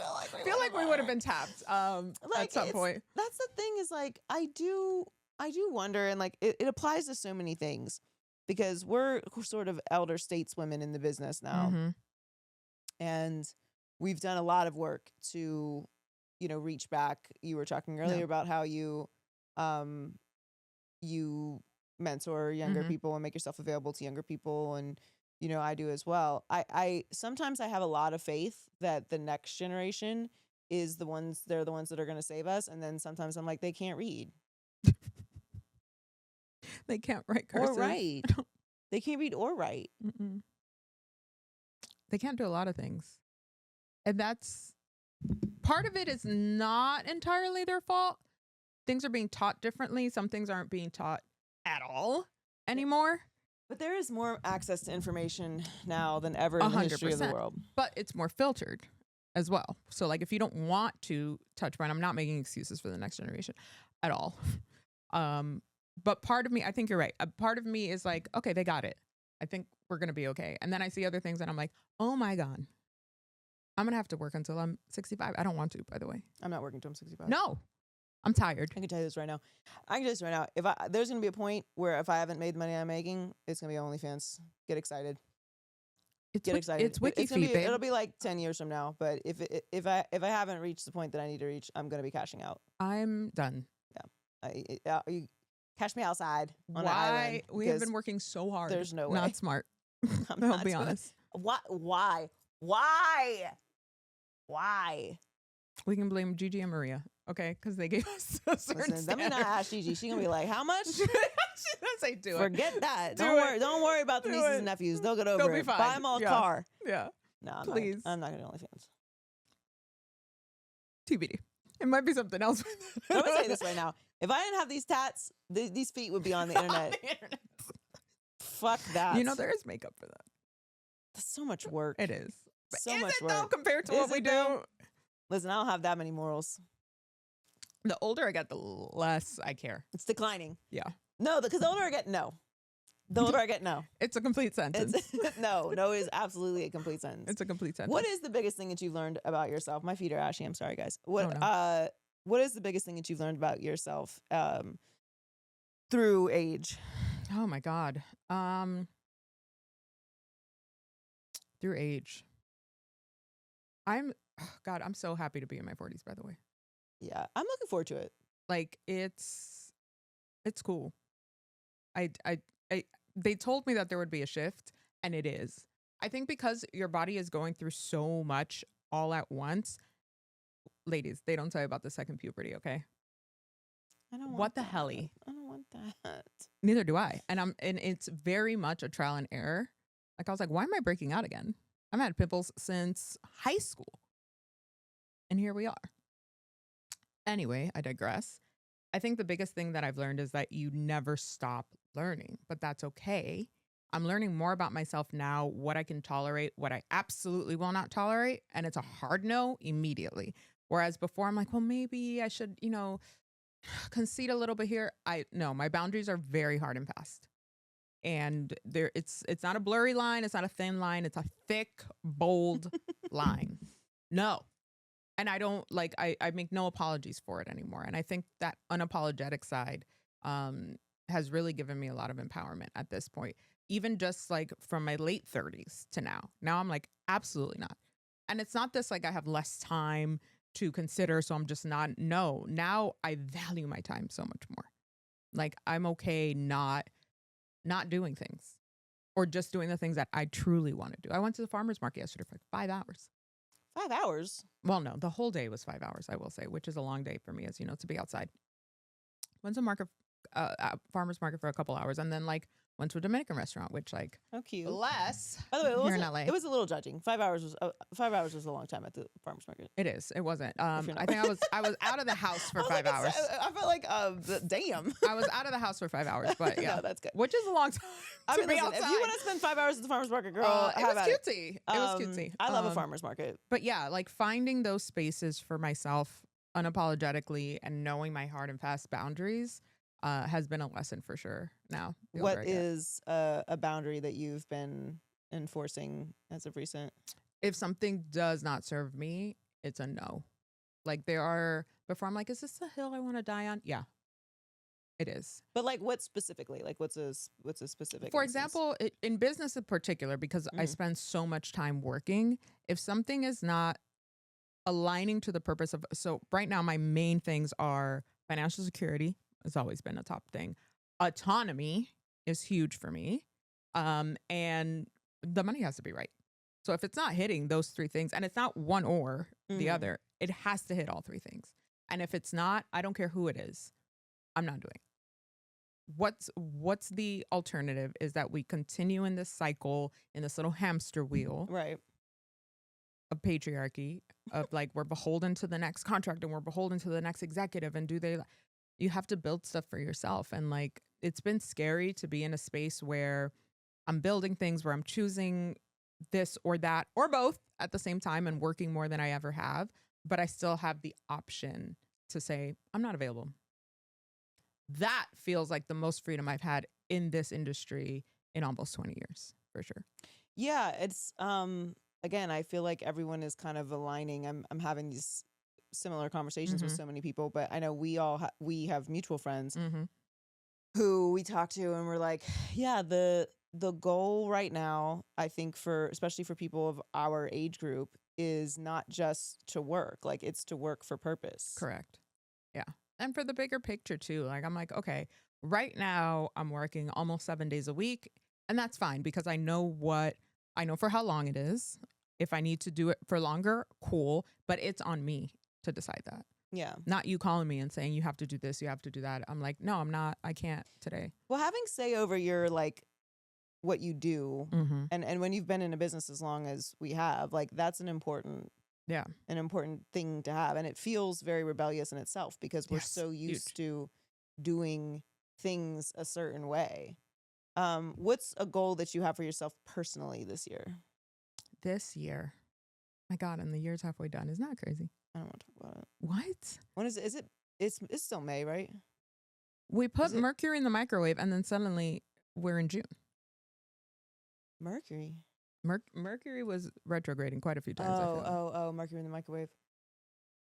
feel like we would have been tapped at some point. That's the thing, is like, I do I do wonder, and like it applies to so many things because we're sort of elder stateswomen in the business now. Mm-hmm. And we've done a lot of work to, reach back. You were talking earlier about how you you mentor younger people and make yourself available to younger people, and I do as well. I sometimes I have a lot of faith that the next generation is they're the ones that are going to save us, and then sometimes I'm like, they can't read. They can't write cursive. Or write. They can't read or write. Mm-mm. They can't do a lot of things. And that's part of it is not entirely their fault. Things are being taught differently. Some things aren't being taught at all anymore. But there is more access to information now than ever in the history of the world. But it's more filtered as well. So like if you don't want to touch Brian, I'm not making excuses for the next generation at all. But part of me, I think you're right. A part of me is like, okay, they got it. I think we're going to be okay. And then I see other things and I'm like, oh my God, I'm going to have to work until I'm 65. I don't want to, by the way. I'm not working until I'm 65. No, I'm tired. I can tell you this right now. There's going to be a point where if I haven't made the money I'm making, it's going to be OnlyFans. Get excited. Get excited. It's wiki feed, babe. It'll be like 10 years from now. But if I haven't reached the point that I need to reach, I'm going to be cashing out. I'm done. Yeah. You cash me outside on an Why? island. We have been working so hard. There's no way. Not smart. I'll be honest. Why? We can blame Gigi and Maria, okay? Because they gave us a certain Listen, let me not ask Gigi. She's going to be like, how much? She's going to say, do it. Forget that. Don't worry about the nieces and nephews. They'll get over They'll it. be fine. Buy them all a car. Yeah. No, please. I'm not going to do OnlyFans. TBD. It might be something else. Let me tell you this right now. If I didn't have these tats, these feet would be on the internet. Fuck that. There is makeup for that. That's so much work. It is. But so is much it work. though compared to what we do? Listen, I don't have that many morals. The older I get, the less I care. It's declining. Yeah. No, because the older I get, no. The older I get, no. It's a complete sentence. No is absolutely a complete sentence. It's a complete sentence. What is the biggest thing that you've learned about yourself? My feet are ashy. I'm sorry, guys. What is the biggest thing that you've learned about yourself through age? Oh my God. Through age. I'm so happy to be in my 40s, by the way. Yeah, I'm looking forward to it. Like it's cool. They told me that there would be a shift, and it is. I think because your body is going through so much all at once. Ladies, they don't tell you about the second puberty, okay? I don't want what the that. helly? I don't want that. Neither do I. And it's very much a trial and error. Like I was like, why am I breaking out again? I've had pimples since high school. And here we are. Anyway, I digress. I think the biggest thing that I've learned is that you never stop learning, but that's okay. I'm learning more about myself now, what I can tolerate, what I absolutely will not tolerate. And it's a hard no immediately. Whereas before I'm like, well, maybe I should, concede a little bit here. My boundaries are very hard and fast. And it's not a blurry line. It's not a thin line. It's a thick, bold line. No. And I don't I make no apologies for it anymore. And I think that unapologetic side has really given me a lot of empowerment at this point. Even just like from my late 30s to now. Now I'm like, absolutely not. And it's not this like I have less time to consider, so I'm just not. No, now I value my time so much more. Like I'm okay not doing things or just doing the things that I truly want to do. I went to the farmer's market yesterday for like 5 hours. 5 hours? Well, no, the whole day was 5 hours, I will say, which is a long day for me, as you know, to be outside. Went to farmer's market for a couple hours and then like went to a Dominican restaurant, which like how cute. Less. By the way, here in LA. It was a little judging. 5 hours was a long time at the farmer's market. It is. It wasn't. I think I was out of the house for 5 hours. I felt like damn. I was out of the house for 5 hours, but yeah, no, that's good. Which is a long time. Listen, if you want to spend 5 hours at the farmer's market, girl, it was cutesy. It was cutesy. I love a farmer's market. But yeah, like finding those spaces for myself unapologetically and knowing my hard and fast boundaries has been a lesson for sure now. What is a boundary that you've been enforcing as of recent? If something does not serve me, it's a no. Like before I'm like, is this the hill I want to die on? Yeah. It is. But like, what specifically? Like, what's a specific? For instance? example, in business in particular, because I spend so much time working, if something is not aligning to the purpose of, so right now my main things are financial security. It's always been a top thing. Autonomy is huge for me. And the money has to be right. So if it's not hitting those three things, and it's not one or the other, it has to hit all three things. And if it's not, I don't care who it is, I'm not doing it. What's the alternative is that we continue in this cycle, in this little hamster wheel, right, of patriarchy, of like we're beholden to the next contract and we're beholden to the next executive, and you have to build stuff for yourself. And like it's been scary to be in a space where I'm building things, where I'm choosing this or that or both at the same time and working more than I ever have, but I still have the option to say I'm not available. That feels like the most freedom I've had in this industry in almost 20 years, for sure. Yeah, it's again, I feel like everyone is kind of aligning. I'm having these similar conversations with so many people, but I know we have mutual friends who we talk to, and we're like, yeah, the goal right now, I think, especially for people of our age group, is not just to work, like it's to work for purpose. Correct. Yeah. And for the bigger picture too, like I'm like, okay, right now I'm working almost 7 days a week, and that's fine because I know for how long it is. If I need to do it for longer, cool, but it's on me to decide that. Yeah. Not you calling me and saying you have to do this, you have to do that. I'm like, no, I'm not. I can't today. Well, having say over your like what you do, and when you've been in a business as long as we have, like that's an important thing to have, and it feels very rebellious in itself because we're so used to doing things a certain way. What's a goal that you have for yourself personally this year? This year, my God, and the year's halfway done. Isn't that crazy? I don't want to talk about it. What? When is it? Is it? It's still May, right? We put Mercury in the microwave, and then suddenly we're in June. Mercury. Mercury was retrograding quite a few times. Oh, Mercury in the microwave.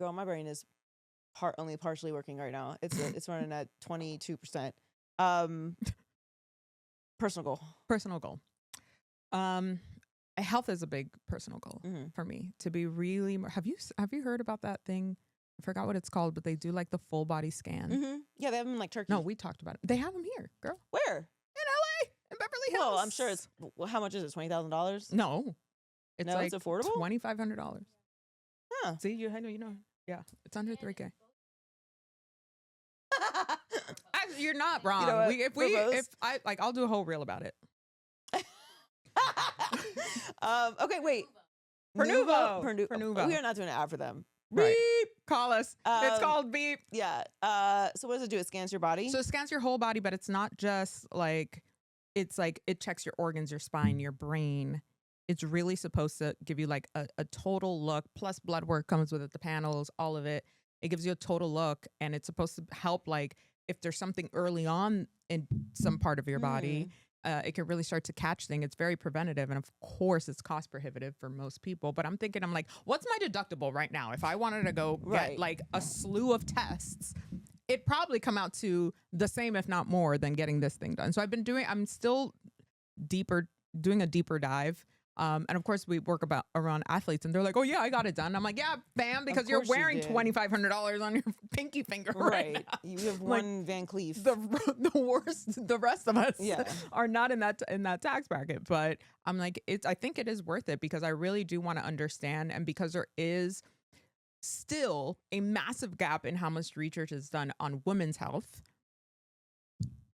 Girl, my brain is only partially working right now. It's running at 22%. Personal goal. Health is a big personal goal for me. To be really, have you heard about that thing? I forgot what it's called, but they do like the full body scan. Yeah, they have them in like Turkey. No, we talked about it. They have them here, girl. Where? In LA, in Beverly Hills. Well, I'm sure it's. How much is it? $20,000? No, it's like it's affordable. $2,500. Huh? See, you know. Yeah, it's under $3,000. You're not wrong. You know I'll do a whole reel about it. Okay, wait. Pernuvo. We are not doing an ad for them. Right. Beep. Call us. It's called Beep. Yeah. So what does it do? It scans your body? So it scans your whole body, but it's not just like, it's like it checks your organs, your spine, your brain. It's really supposed to give you like a total look, plus blood work comes with it, the panels, all of it. It gives you a total look, and it's supposed to help like if there's something early on in some part of your body, it can really start to catch things. It's very preventative. And of course, it's cost prohibitive for most people. But I'm like, what's my deductible right now? If I wanted to go get like a slew of tests, it'd probably come out to the same, if not more, than getting this thing done. So I'm still doing a deeper dive. And of course, we work around athletes, and they're like, "Oh yeah, I got it done." I'm like, "Yeah, fam, because you're wearing $2,500 on your pinky finger, right? Now. You have one Van Cleef. The worst. The rest of us are not in that tax bracket. But I'm like, I think it is worth it because I really do want to understand, and because there is still a massive gap in how much research is done on women's health.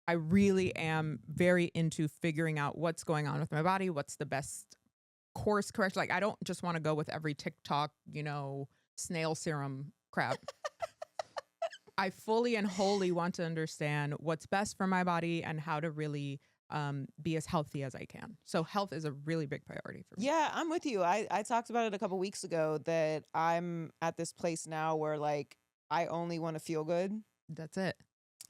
I really am very into figuring out what's going on with my body, what's the best course correct. Like I don't just want to go with every TikTok, snail serum crap. I fully and wholly want to understand what's best for my body and how to really be as healthy as I can. So health is a really big priority for me. Yeah, I'm with you. I talked about it a couple weeks ago that I'm at this place now where like I only want to feel good. That's it.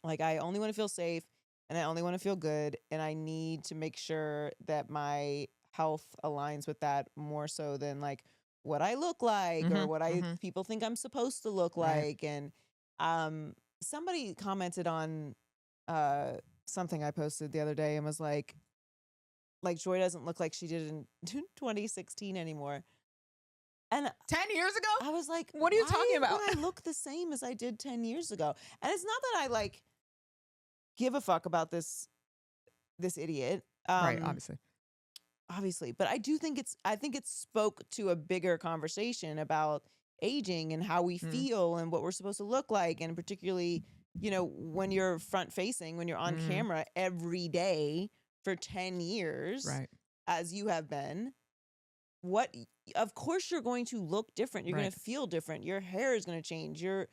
Like I only want to feel safe, and I only want to feel good, and I need to make sure that my health aligns with that more so than like what I look like or what people think I'm supposed to look like. And somebody commented on something I posted the other day and was like Joy doesn't look like she did in 2016 anymore. And 10 years ago? I was like, what are you talking about? Why would I look the same as I did 10 years ago? And it's not that I like give a fuck about this idiot. Right, Obviously. But I think it spoke to a bigger conversation about aging and how we feel and what we're supposed to look like. And particularly, when you're front facing, when you're on camera every day for 10 years, right, as you have been, of course you're going to look different. You're going to feel different. Your hair is going to change. Your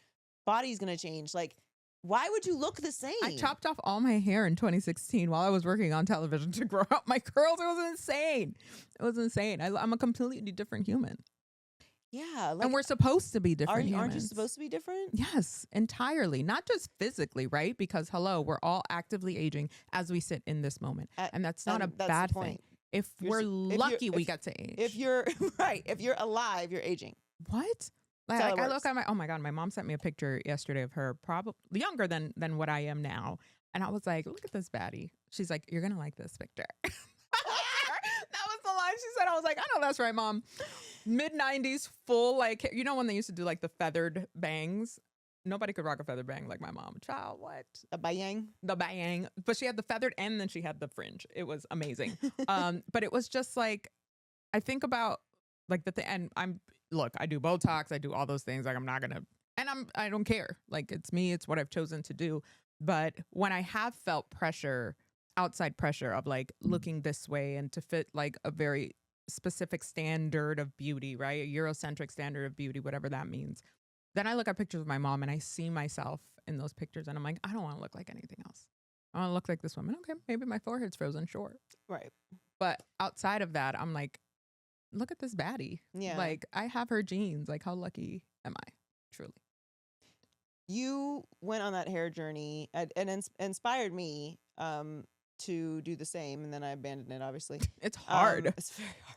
body's going to change. Like, why would you look the same? I chopped off all my hair in 2016 while I was working on television to grow out my curls. It was insane. I'm a completely different human. Yeah. And we're supposed to be different Aren't you supposed to be different? Yes, entirely. Not just physically, right? Because hello, we're all actively aging as we sit in this moment. And that's not a bad thing. If we're lucky, we get to age. If you're alive, you're aging. What? Like I look at oh my God, my mom sent me a picture yesterday of her probably younger than what I am now. And I was like, look at this baddie. She's like, you're going to like this picture. That was the line she said. I was like, I know that's right, Mom. Mid-90s, full, like, when they used to do like the feathered bangs? Nobody could rock a feathered bang like my mom. Child, what? A bayang? The bayang. But she had the feathered and then she had the fringe. It was amazing. But it was just like, I think about like and look, I do Botox, I do all those things. Like I'm not gonna, and I don't care. Like it's me, it's what I've chosen to do. But when I have felt pressure, outside pressure of like looking this way and to fit like a very specific standard of beauty, right? A Eurocentric standard of beauty, whatever that means. Then I look at pictures of my mom and I see myself in those pictures and I'm like, I don't want to look like anything else. I want to look like this woman. Okay, maybe my forehead's frozen, sure. Right. But outside of that, I'm like, look at this baddie. Yeah. Like I have her genes. Like how lucky am I? Truly. You went on that hair journey and inspired me to do the same. And then I abandoned it, obviously. It's hard. It's very hard.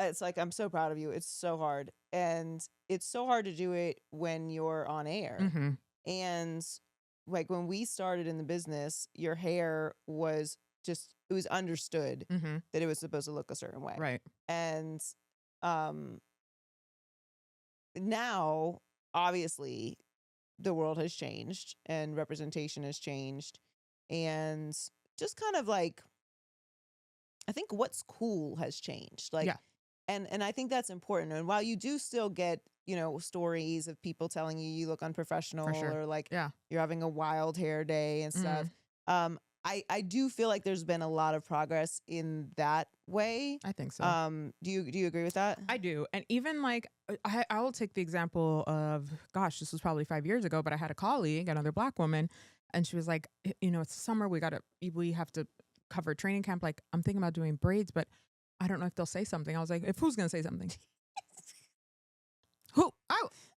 It's like, I'm so proud of you. It's so hard. And it's so hard to do it when you're on air. Mm-hmm. And like when we started in the business, your hair was just, it was understood that it was supposed to look a certain way. Right. And now, obviously, the world has changed and representation has changed. And just kind of like, I think what's cool has changed. Like, yeah. And I think that's important. And while you do still get, stories of people telling you look unprofessional or like you're having a wild hair day and stuff. I do feel like there's been a lot of progress in that way. I think so. Do you agree with that? I do. And even like, I will take the example of, gosh, this was probably 5 years ago, but I had a colleague, another Black woman, and she was like, it's summer. We have to cover training camp. Like I'm thinking about doing braids, but I don't know if they'll say something. I was like, if who's going to say something? Who?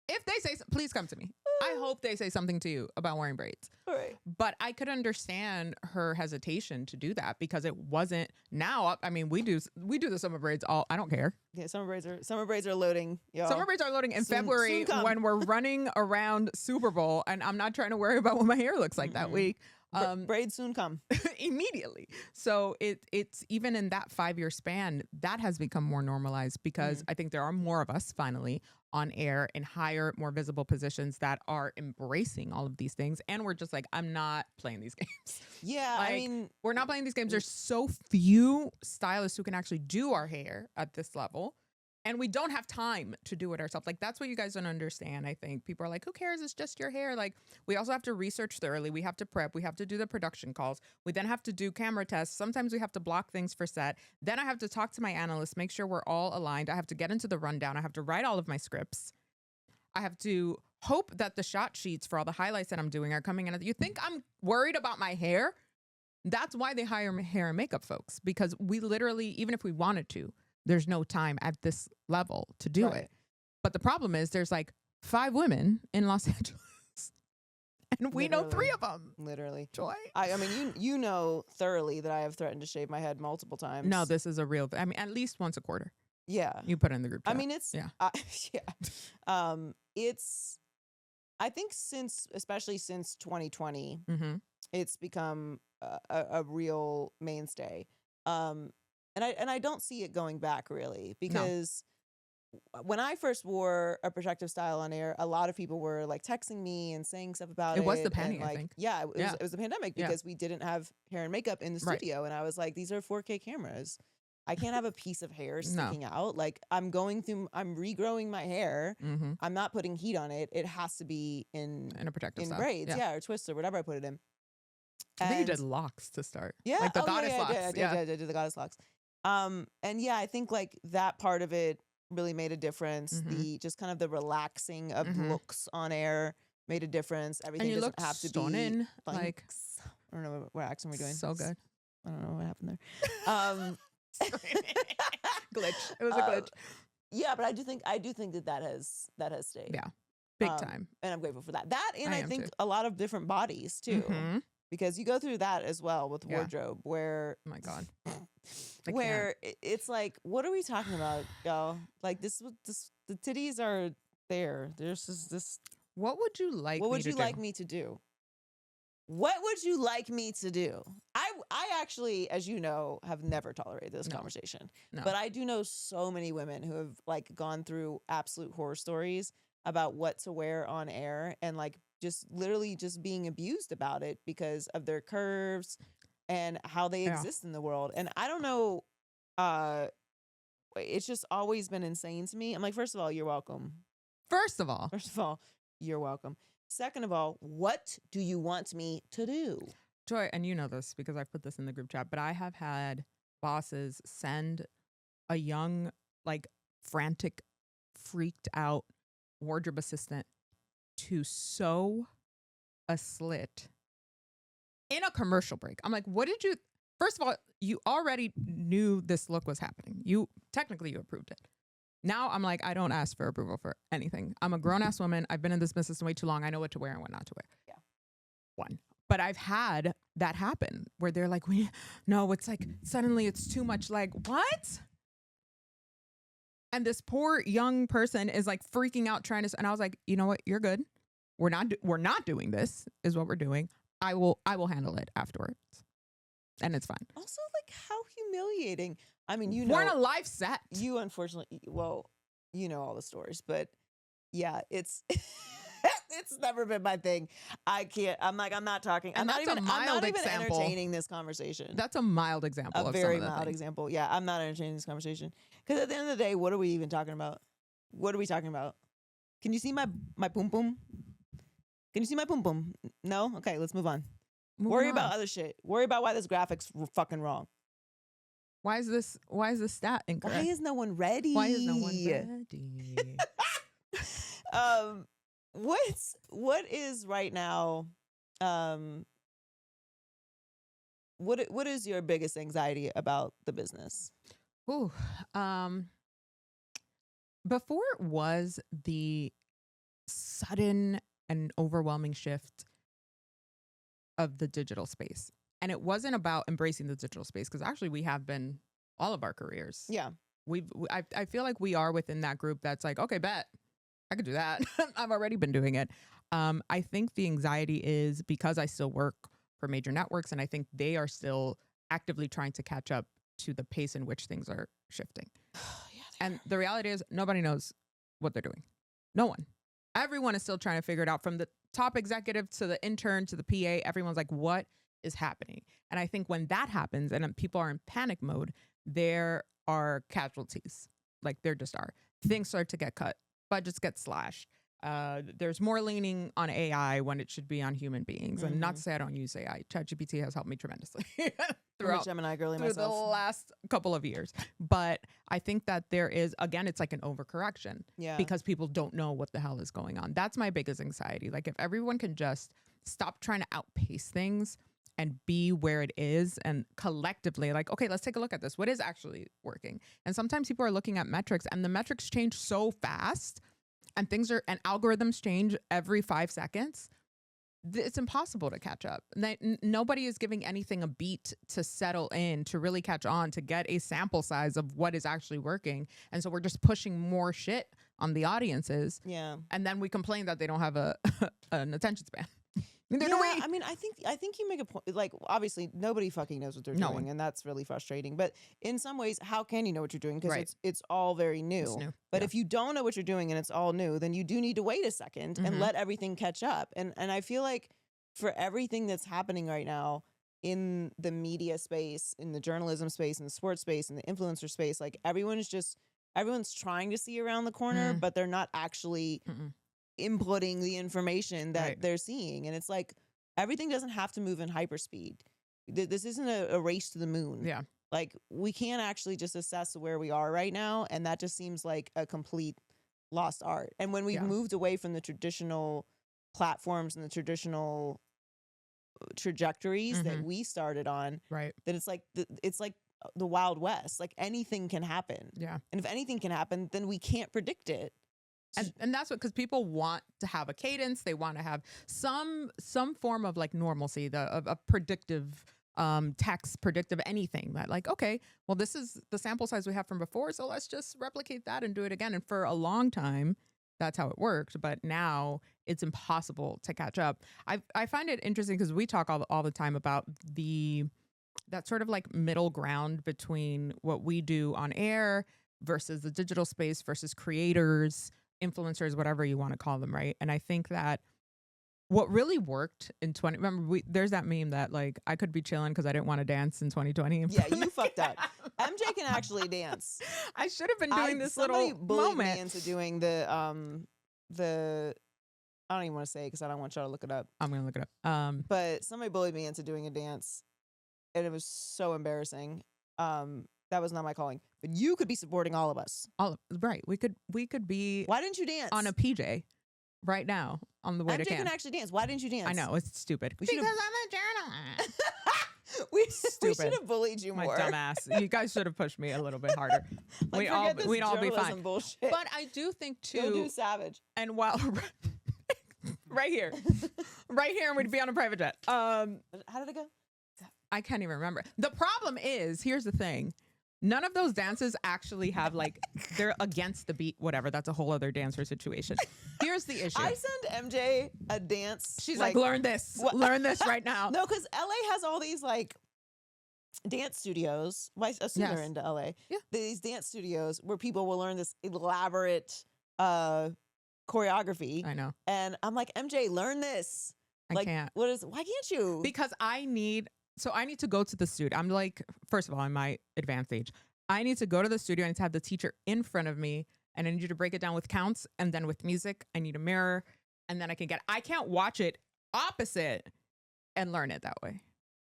If they say, please come to me. I hope they say something to you about wearing braids. Right. But I could understand her hesitation to do that because it wasn't now. I mean, we do the summer braids I don't care. Yeah, summer braids are loading. Y'all. Summer braids are loading in February when we're running around Super Bowl and I'm not trying to worry about what my hair looks like that week. Braids soon come. Immediately. So it's even in that 5-year span that has become more normalized because I think there are more of us finally on air in higher, more visible positions that are embracing all of these things. And we're just like, I'm not playing these games. Yeah. Like, I mean, we're not playing these games. There's so few stylists who can actually do our hair at this level. And we don't have time to do it ourselves. Like, that's what you guys don't understand, I think. People are like, who cares? It's just your hair. Like, we also have to research thoroughly. We have to prep. We have to do the production calls. We then have to do camera tests. Sometimes we have to block things for set. Then I have to talk to my analysts, make sure we're all aligned. I have to get into the rundown. I have to write all of my scripts. I have to hope that the shot sheets for all the highlights that I'm doing are coming in. You think I'm worried about my hair? That's why they hire hair and makeup folks, because we literally, even if we wanted to, there's no time at this level to do it. But the problem is there's like 5 women in Los Angeles and we know 3 of them. Literally. Joy. I mean, you know thoroughly that I have threatened to shave my head multiple times. No, this is a real, I mean, at least once a quarter. Yeah. You put it in the group chat. I mean, it's, yeah. It's, I think especially since 2020, Mm-hmm. it's become a real mainstay. And I don't see it going back really, because when I first wore a protective style on air, a lot of people were like texting me and saying stuff about it. It was the penny, and, like, I think. Yeah, it was the pandemic because we didn't have hair and makeup in the studio. And I was like, these are 4K cameras. I can't have a piece of hair sticking out. Like, I'm regrowing my hair. Mm-hmm. I'm not putting heat on it. It has to be in a protective style. braids, or twists or whatever I put it in. I think you did locks to start. Yeah. Like the goddess locks. I did the goddess locks. And yeah, I think like that part of it really made a difference. Mm-hmm. The just kind of the relaxing of looks on air made a difference. Everything doesn't have to be like, I don't know what accent we're doing. So good. I don't know what happened there. Glitch. It was a glitch. Yeah, but I do think that has stayed. Yeah, big time. And I'm grateful for that. That, and I think too. a lot of different bodies too. Mm-hmm. Because you go through that as well with wardrobe, where oh my god, where it's like, what are we talking about, y'all? Like the titties are there. There's this. What would you like? What would you like me to do? What would you like me to do? I actually, as you know, have never tolerated this conversation. No. But I do know so many women who have like gone through absolute horror stories about what to wear on air, and like just literally just being abused about it because of their curves and how they exist in the world. And I don't know, it's just always been insane to me. I'm like, first of all, you're welcome. First of all, you're welcome. Second of all, what do you want me to do? Joy, and you know this because I put this in the group chat, but I have had bosses send a young, like frantic, freaked out wardrobe assistant to sew a slit in a commercial break. I'm like, what did you, first of all, you already knew this look was happening. Technically you approved it. Now I'm like, I don't ask for approval for anything. I'm a grown ass woman. I've been in this business way too long. I know what to wear and what not to wear. Yeah. One. But I've had that happen where they're like, no, it's like suddenly it's too much. Like, what? And this poor young person is like freaking out trying to, and I was like, you know what? You're good. We're not doing this is what we're doing. I will handle it afterwards. And it's fine. Also, like, how humiliating. I mean, you know, we're in a live set. You unfortunately, well, you know all the stories, but yeah, it's it's never been my thing. I can't. I'm not talking. I'm not even entertaining this conversation. That's a mild example. A very mild example. Yeah, I'm not entertaining this conversation because at the end of the day, what are we even talking about? What are we talking about? Can you see my pum pum? Can you see my pum pum? No. Okay, let's move on. Worry about other shit. Worry about why this graphic's fucking wrong. Why is this stat incorrect? Why is no one ready? What is right now, what is your biggest anxiety about the business? Ooh, before it was the sudden and overwhelming shift of the digital space. And it wasn't about embracing the digital space, because actually we have been all of our careers. Yeah. I feel like we are within that group that's like, okay, bet I could do that. I've already been doing it. I think the anxiety is because I still work for major networks, and I think they are still actively trying to catch up to the pace in which things are shifting. And the reality is nobody knows what they're doing. No one. Everyone is still trying to figure it out, from the top executive to the intern to the PA. Everyone's like, what is happening? And I think when that happens and people are in panic mode, there are casualties. Like, there just are. Things start to get cut. Budgets get slashed. There's more leaning on AI when it should be on human beings. And not to say I don't use AI. ChatGPT has helped me tremendously throughout Gemini girly through the last couple of years. But I think that there is, again, it's like an overcorrection. Yeah. Because people don't know what the hell is going on. That's my biggest anxiety. Like, if everyone can just stop trying to outpace things and be where it is, and collectively, like, okay, let's take a look at this. What is actually working? And sometimes people are looking at metrics, and the metrics change so fast, and algorithms change every 5 seconds. It's impossible to catch up. Nobody is giving anything a beat to settle in, to really catch on, to get a sample size of what is actually working. And so we're just pushing more shit on the audiences. Yeah. And then we complain that they don't have an attention span. Neither do we. I mean, I think you make a point. Like, obviously, nobody fucking knows what they're doing, and that's really frustrating. But in some ways, how can you know what you're doing? Because it's all very new. It's new. But if you don't know what you're doing and it's all new, then you do need to wait a second and let everything catch up. And I feel like for everything that's happening right now in the media space, in the journalism space, in the sports space, in the influencer space, like everyone's trying to see around the corner, but they're not actually inputting the information that they're seeing. And it's like, everything doesn't have to move in hyperspeed. This isn't a race to the moon. Yeah. Like, we can't actually just assess where we are right now. And that just seems like a complete lost art. And when we've moved away from the traditional platforms and the traditional trajectories that we started on, then it's like the Wild West. Like, anything can happen. Yeah. And if anything can happen, then we can't predict it. And that's what, because people want to have a cadence. They want to have some form of like normalcy, a predictive text, predictive anything that like, okay, well, this is the sample size we have from before, so let's just replicate that and do it again. And for a long time, that's how it worked. But now it's impossible to catch up. I find it interesting because we talk all the time about that sort of like middle ground between what we do on air versus the digital space versus creators, influencers, whatever you want to call them, right? And I think that what really worked in there's that meme that like I could be chilling because I didn't want to dance in 2020. Yeah, you fucked up. MJ can actually dance. I should have been doing this little bullied moment me into doing the I don't even want to say it because I don't want y'all to look it up. I'm gonna look it up. But somebody bullied me into doing a dance, and it was so embarrassing. That was not my calling. But you could be supporting all of us. Right. We could be. Why didn't you dance on a PJ right now on the way MJ to camp? Can actually dance. Why didn't you dance? I know, it's stupid. Because I'm a journalist. we should have bullied you more. My dumbass. You guys should have pushed me a little bit harder. Like, we'd all be fine. Bullshit. But I do think too. Go do Savage. And while right here, and we'd be on a private jet. How did it go? I can't even remember. The problem is, here's the thing. None of those dances actually have like, they're against the beat, whatever. That's a whole other dancer situation. Here's the issue. I send MJ a dance. She's like learn this. Learn this right now. No, because LA has all these like dance studios. Well, I assume they're into LA. Yeah. These dance studios where people will learn this elaborate choreography. I know. And I'm like, MJ, learn this. I can't. Why can't you? Because I need to go to the studio. I'm like, first of all, in my advanced age, I need to go to the studio. I need to have the teacher in front of me, and I need you to break it down with counts, and then with music, I need a mirror, and then I can't watch it opposite and learn it that way.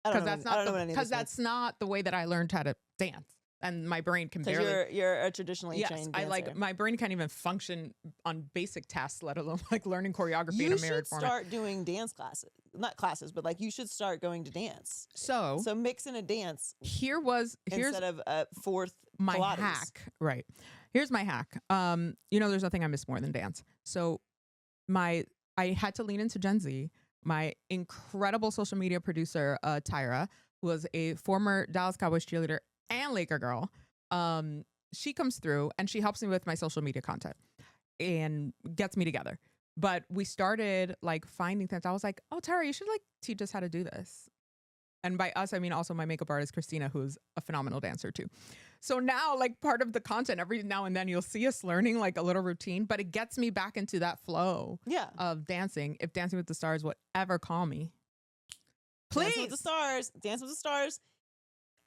Because that's not the way that I learned how to dance. And my brain can barely. You're a traditionally trained dancer. My brain can't even function on basic tasks, let alone like learning choreography in a mirrored format. You should start doing dance classes, not classes, but like you should start going to dance. So mix in a dance. Here's instead of a fourth my Pilates. Hack. Right. Here's my hack. There's nothing I miss more than dance. So I had to lean into Gen Z. My incredible social media producer, Tyra, who was a former Dallas Cowboys cheerleader and Laker girl, she comes through and she helps me with my social media content and gets me together. But we started like finding things. I was like, oh, Tara, you should like teach us how to do this. And by us, I mean also my makeup artist, Christina, who's a phenomenal dancer too. So now like part of the content, every now and then you'll see us learning like a little routine, but it gets me back into that flow of dancing. If Dancing with the Stars would ever call me, please. Dance with the Stars. Dance with the Stars.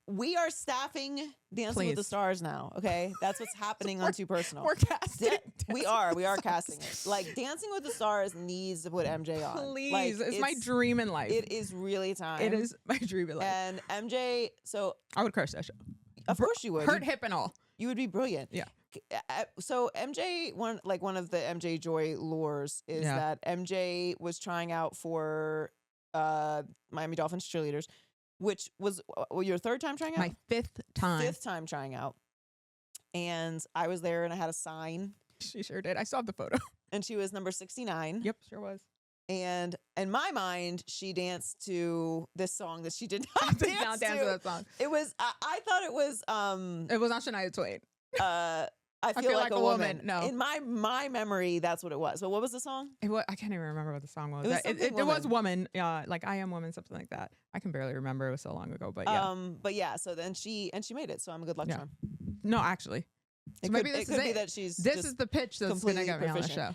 We are staffing Dancing with the Stars now, okay? That's what's happening on Too Personal. We're casting. We are casting it. Like, Dancing with the Stars needs to put MJ on. Please. Like, it's my dream in life. It is really time. It is my dream in life. And MJ, so... I would crush that show. Of course you would. Hurt, hip, and all. You would be brilliant. Yeah. So MJ, one of the MJ Joy lures is that MJ was trying out for Miami Dolphins cheerleaders, which was your third time trying out? My fifth time. Fifth time trying out. And I was there and I had a sign. She sure did. I saw the photo. And she was number 69. Yep, sure was. And in my mind, she danced to this song that she did not dance to that song. It was, I thought it was... it was not Shania Twain. I feel like a woman. No. In my memory, that's what it was. But what was the song? I can't even remember what the song was. It was woman. Yeah, like I am woman, something like that. I can barely remember. It was so long ago. But yeah. But yeah. So then she made it. So I'm a good luck charm. No, actually. So maybe this could be that she's this is the pitch that's going to get me on the show.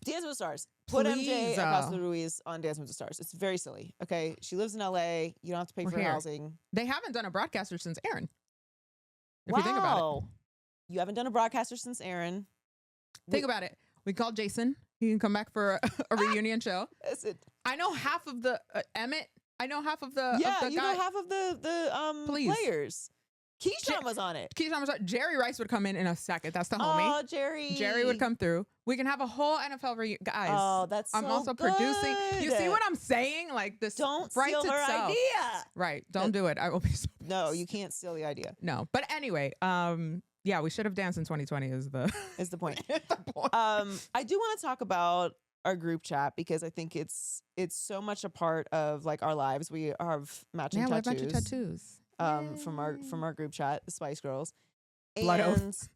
Dance with the Stars. Put MJ Acosta-Ruiz on Dance with the Stars. It's very silly. Okay, she lives in LA. You don't have to pay for housing. They haven't done a broadcaster since Aaron. If you think about it. You haven't done a broadcaster since Aaron. Think about it. We called Jason. He can come back for a reunion show. I know half of the Emmett. I know half of the you know half of the players. Keyshawn was on it. Keyshawn was on. Jerry Rice would come in a second. That's the homie. Oh, Jerry. Jerry would come through. We can have a whole NFL reunion. Guys, oh, that's so I'm also good. producing. You see what I'm saying? Like this. Don't steal her idea. Right. Don't do it. I will be so pissed. No, you can't steal the idea. No. But anyway, yeah, we should have danced in 2020 is the point. Is the point. I do want to talk about our group chat because I think it's so much a part of like our lives. We have matching tattoos. Yeah, we have matching tattoos. From our group chat, the Spice Girls. Blood oath.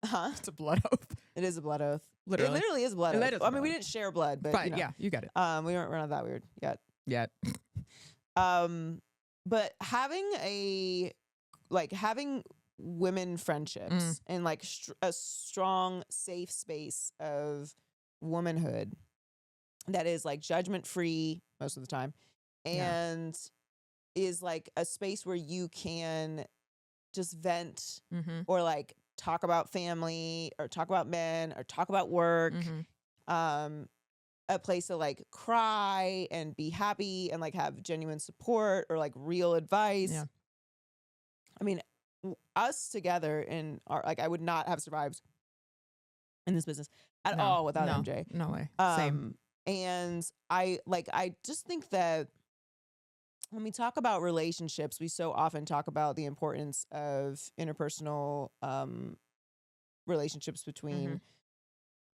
Huh? It's a blood oath. It is a blood oath. Literally. It literally is a blood oath. I mean, we didn't share blood, but you know, yeah, you got it. We're not that weird yet. But having women friendships and like a strong, safe space of womanhood that is like judgment free most of the time, and is like a space where you can just vent or like talk about family or talk about men or talk about work. A place to like cry and be happy and like have genuine support or like real advice. Yeah. I mean, us together in our, like, I would not have survived in this business at all without MJ. No way. Same. And I just think that when we talk about relationships, we so often talk about the importance of interpersonal relationships between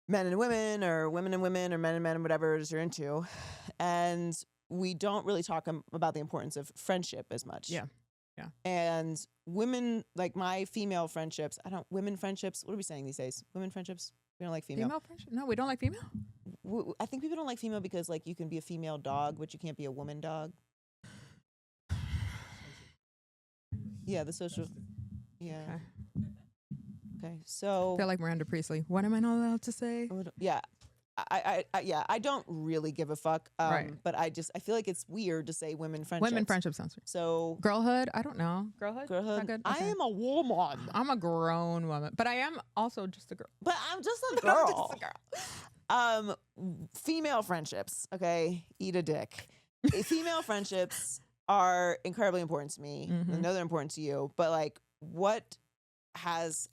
men and women or women and women or men and men, whatever it is you're into. And we don't really talk about the importance of friendship as much. Yeah. Yeah. And women, like my female friendships, women friendships, what are we saying these days? Women friendships? We don't like female. Female friendship? No, we don't like female? I think people don't like female because like you can be a female dog, but you can't be a woman dog. Yeah, the social. Yeah. Okay. So I feel like Miranda Priestley. What am I not allowed to say? Yeah. I don't really give a fuck. But I feel like it's weird to say women friendships. Women friendship sounds weird. So girlhood, I don't know. Girlhood. Not good? Okay. I am a woman. I'm a grown woman, but I am also just a girl. But I'm just a girl. Female friendships. Okay, eat a dick. Female friendships are incredibly important to me. I know they're important to you, but like, what has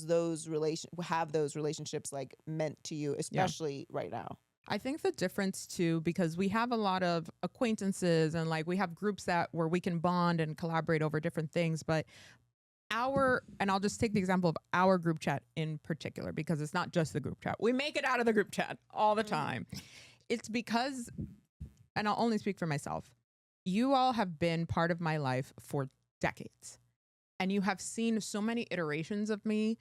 those relationships like meant to you, especially right now? I think the difference too, because we have a lot of acquaintances and like we have groups where we can bond and collaborate over different things, but and I'll just take the example of our group chat in particular, because it's not just the group chat. We make it out of the group chat all the time. It's because, and I'll only speak for myself, you all have been part of my life for decades. And you have seen so many iterations of me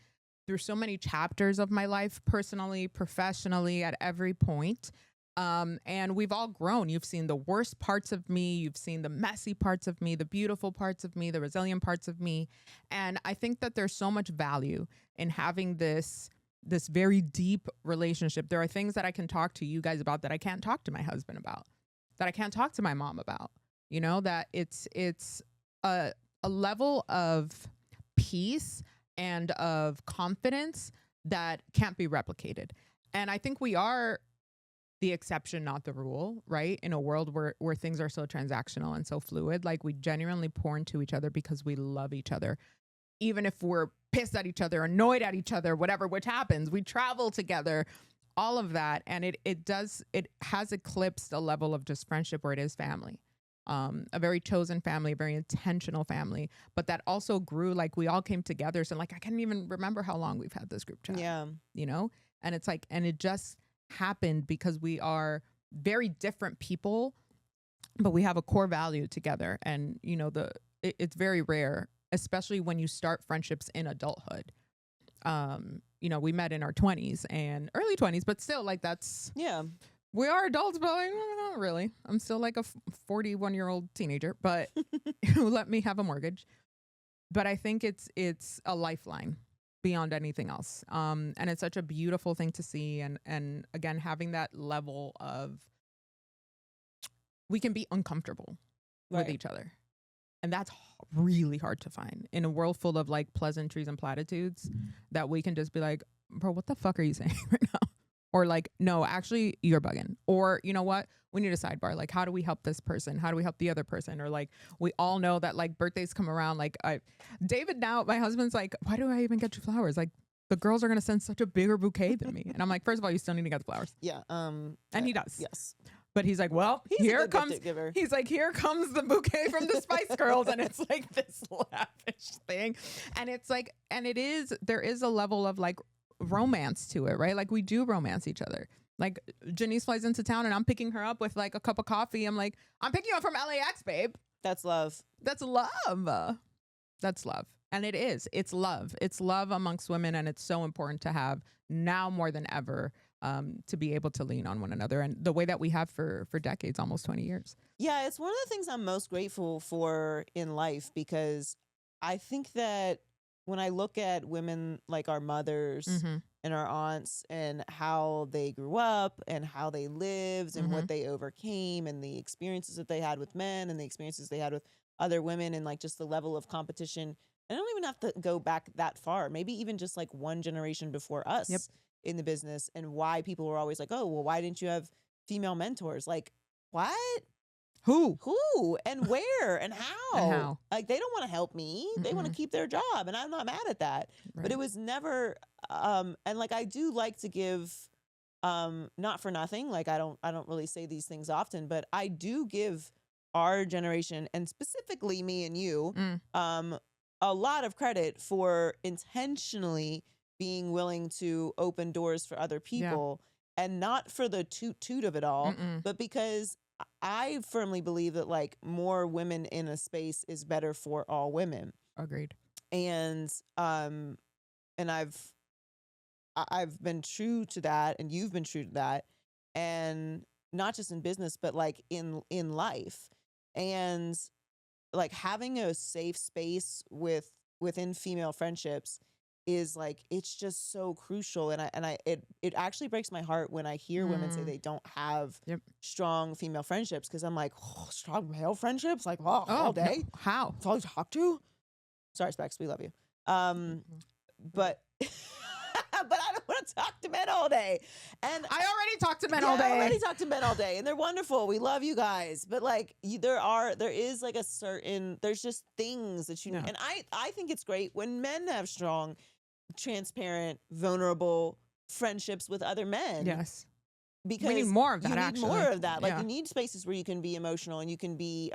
through so many chapters of my life, personally, professionally, at every point. And we've all grown. You've seen the worst parts of me. You've seen the messy parts of me, the beautiful parts of me, the resilient parts of me. And I think that there's so much value in having this very deep relationship. There are things that I can talk to you guys about that I can't talk to my husband about, that I can't talk to my mom about. You know, that it's a level of peace and of confidence that can't be replicated. And I think we are the exception, not the rule, right? In a world where things are so transactional and so fluid, like we genuinely pour into each other because we love each other. Even if we're pissed at each other, annoyed at each other, whatever, which happens, we travel together, all of that. And it has eclipsed a level of just friendship where it is family. A very chosen family, a very intentional family, but that also grew, like we all came together. So like, I can't even remember how long we've had this group chat, you know? And it's like, and it just happened because we are very different people, but we have a core value together. And, you know, it's very rare, especially when you start friendships in adulthood. You know, we met in our 20s and early 20s, but still, like, that's, yeah, we are adults, but like, not really. I'm still like a 41-year-old teenager, but who let me have a mortgage. But I think it's a lifeline beyond anything else. And it's such a beautiful thing to see. And again, having that level of, we can be uncomfortable with each other. And that's really hard to find in a world full of like pleasantries and platitudes, that we can just be like, bro, what the fuck are you saying right now? Or like, no, actually you're bugging. Or you know what? We need a sidebar. Like, how do we help this person? How do we help the other person? Or like, we all know that like birthdays come around. Like David now, my husband's like, why do I even get you flowers? Like, the girls are going to send such a bigger bouquet than me. And I'm like, first of all, you still need to get the flowers. Yeah. And he does. Yes. But he's like, well, here comes the bouquet from the Spice Girls. And it's like this lavish thing. And it's like, and there is a level of like romance to it, right? Like, we do romance each other. Like, Janice flies into town and I'm picking her up with like a cup of coffee. I'm like, I'm picking you up from LAX, babe. That's love. That's love. That's love. And it's love. It's love amongst women. And it's so important to have now more than ever, to be able to lean on one another, and the way that we have for decades, almost 20 years. Yeah, it's one of the things I'm most grateful for in life, because I think that when I look at women like our mothers and our aunts and how they grew up and how they lived and what they overcame and the experiences that they had with men and the experiences they had with other women and like just the level of competition. I don't even have to go back that far. Maybe even just like one generation before us in the business, and why people were always like, oh, well, why didn't you have female mentors? Like, what? Who? And where? And how? Like, they don't want to help me. They want to keep their job. And I'm not mad at that. Right. But it was never, and like, I do like to give, not for nothing. Like, I don't really say these things often, but I do give our generation, and specifically me and you, a lot of credit for intentionally being willing to open doors for other people, and not for the toot of it all, but because I firmly believe that like more women in a space is better for all women. Agreed. And I've been true to that, and you've been true to that, and not just in business, but like in life. And like having a safe space within female friendships is like, it's just so crucial. And it actually breaks my heart when I hear women say they don't have strong female friendships, because I'm like, oh, strong male friendships, like, wow, all day. No. How? That's all you talk to. Sorry, Specs, we love you. But but I don't want to talk to men all day. And I already talk to men all day. I already talk to men all day, and they're wonderful. We love you guys. But like, there is like there's just things that you need. And I think it's great when men have strong, transparent, vulnerable friendships with other men. Yes. Because we need more of that. You need actually. more of that. Like, you need spaces where you can be emotional and you can be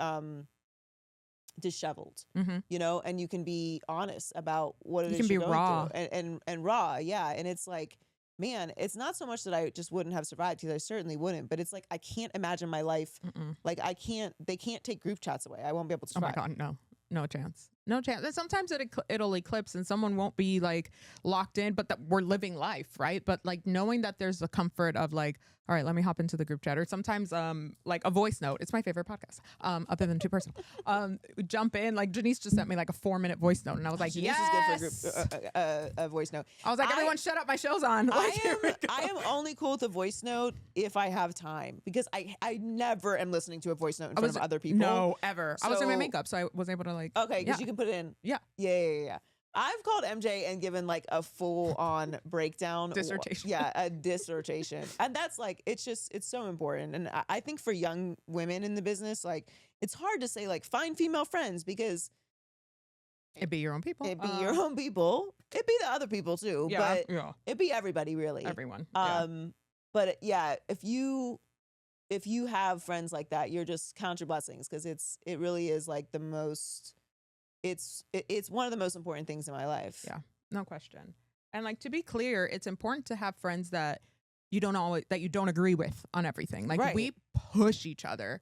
disheveled, you know, and you can be honest about what it is you're going raw through. And raw. Yeah. And it's like, man, it's not so much that I just wouldn't have survived, because I certainly wouldn't, but it's like, I can't imagine my life. Like, they can't take group chats away. I won't be able to survive. Oh my God, no chance. No chance. And sometimes it'll eclipse and someone won't be like locked in, but that we're living life, right? But like knowing that there's the comfort of like, all right, let me hop into the group chat. Or sometimes like a voice note. It's my favorite podcast, other than Too Personal. Jump in. Like, Janice just sent me like a 4-minute voice note, and I was like, Janice is good for a voice note. I was like, everyone shut up, my show's on. Like, I am only cool with a voice note if I have time, because I never am listening to a voice note in front of other people. No, ever. So, I was doing my makeup, so I was able to like. Okay, because you can put it in. Yeah. I've called MJ and given like a full-on breakdown. Dissertation. Yeah, a dissertation. And that's like, it's so important. And I think for young women in the business, like, it's hard to say like, find female friends, because it'd be your own people. It'd be your own people. It'd be the other people too. But it'd be everybody, really. Everyone. But yeah, if you have friends like that, you're just count your blessings, because it really is like the most. It's one of the most important things in my life. Yeah, no question. And like, to be clear, it's important to have friends that you don't agree with on everything. Like, we push each other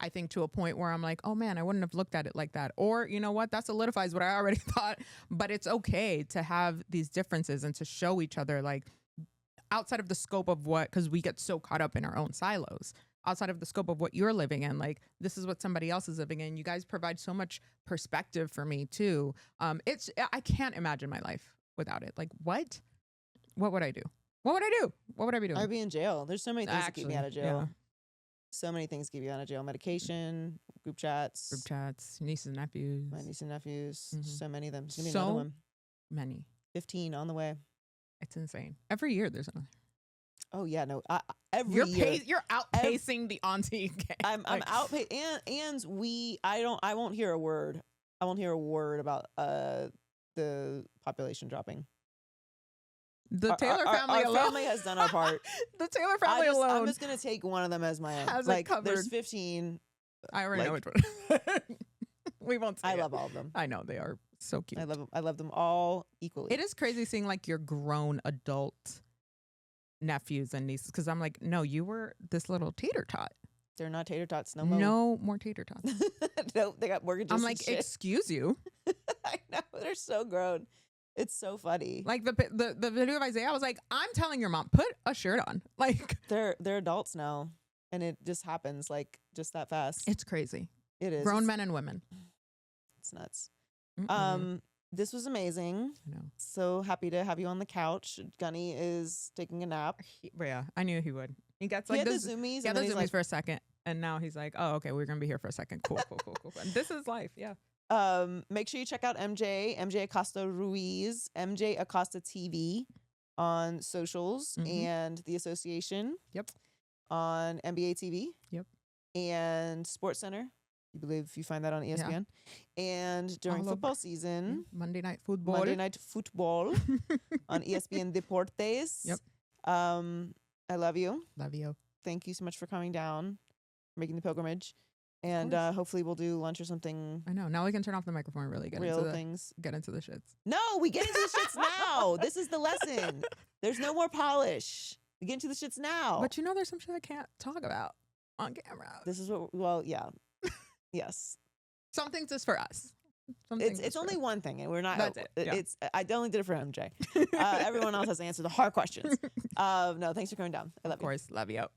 I think, to a point where I'm like, oh man, I wouldn't have looked at it like that. Or, you know what, that solidifies what I already thought. But it's okay to have these differences and to show each other, like, outside of the scope of what, because we get so caught up in our own silos, outside of the scope of what you're living in, like, this is what somebody else is living in. You guys provide so much perspective for me too. I can't imagine my life without it. Like, what would I do? What would I do? What would I be doing? I'd be in jail. There's so many things that keep me out of jail. Yeah. So many things keep you out of jail. Medication, group chats, nieces and nephews. My niece and nephews. Mhm. So many of them. There's gonna be another one. Many. 15 on the way. It's insane. Every year there's another. Oh yeah, no. Every year you're outpacing the auntie game. I'm outpacing, and I won't hear a word. I won't hear a word about the population dropping. The Taylor family alone. Our family has done our part. The Taylor family alone. I'm just gonna take one of them as my own. Has like, it covered. there's 15. I already know which one. We won't say I love all of them. I know, they are so cute. I love them all equally. It is crazy seeing like your grown adult nephews and nieces, because I'm like, no, you were this little tater tot. They're not tater tots no more. No more tater tots. No, they got mortgages. I'm like, excuse you. I know, they're so grown. It's so funny. Like the video of Isaiah, I was like, I'm telling your mom, put a shirt on. Like, they're adults now, and it just happens like just that fast. It's crazy. It is. Grown men and women. It's nuts. Mm-mm. This was amazing. I know. So happy to have you on the couch. Gunny is taking a nap. Yeah, I knew he would. He gets like he had the zoomies. Yeah, the zoomies for a second, and now he's like, oh, okay, we're gonna be here for a second. Cool. And this is life. Yeah. Make sure you check out MJ Acosta-Ruiz, MJ Acosta TV on socials, and the association. Yep. On NBA TV. Yep. And Sports Center. You believe you find that on ESPN. Yeah. And during football season, Monday Night Football on ESPN Deportes. Yep. I love you. Love you. Thank you so much for coming down, making the pilgrimage. And hopefully we'll do lunch or something. I know. Now we can turn off the microphone and really get into the shits. No, we get into the shits now. This is the lesson. There's no more polish. We get into the shits now. But you know, there's some shit I can't talk about on camera. This is what. Well, yeah. Yes. Some things just for us. It's only one thing, and we're not. That's it. Yeah. I only did it for MJ. Everyone else has to answer the hard questions. No, thanks for coming down. I love you. Of course, love you.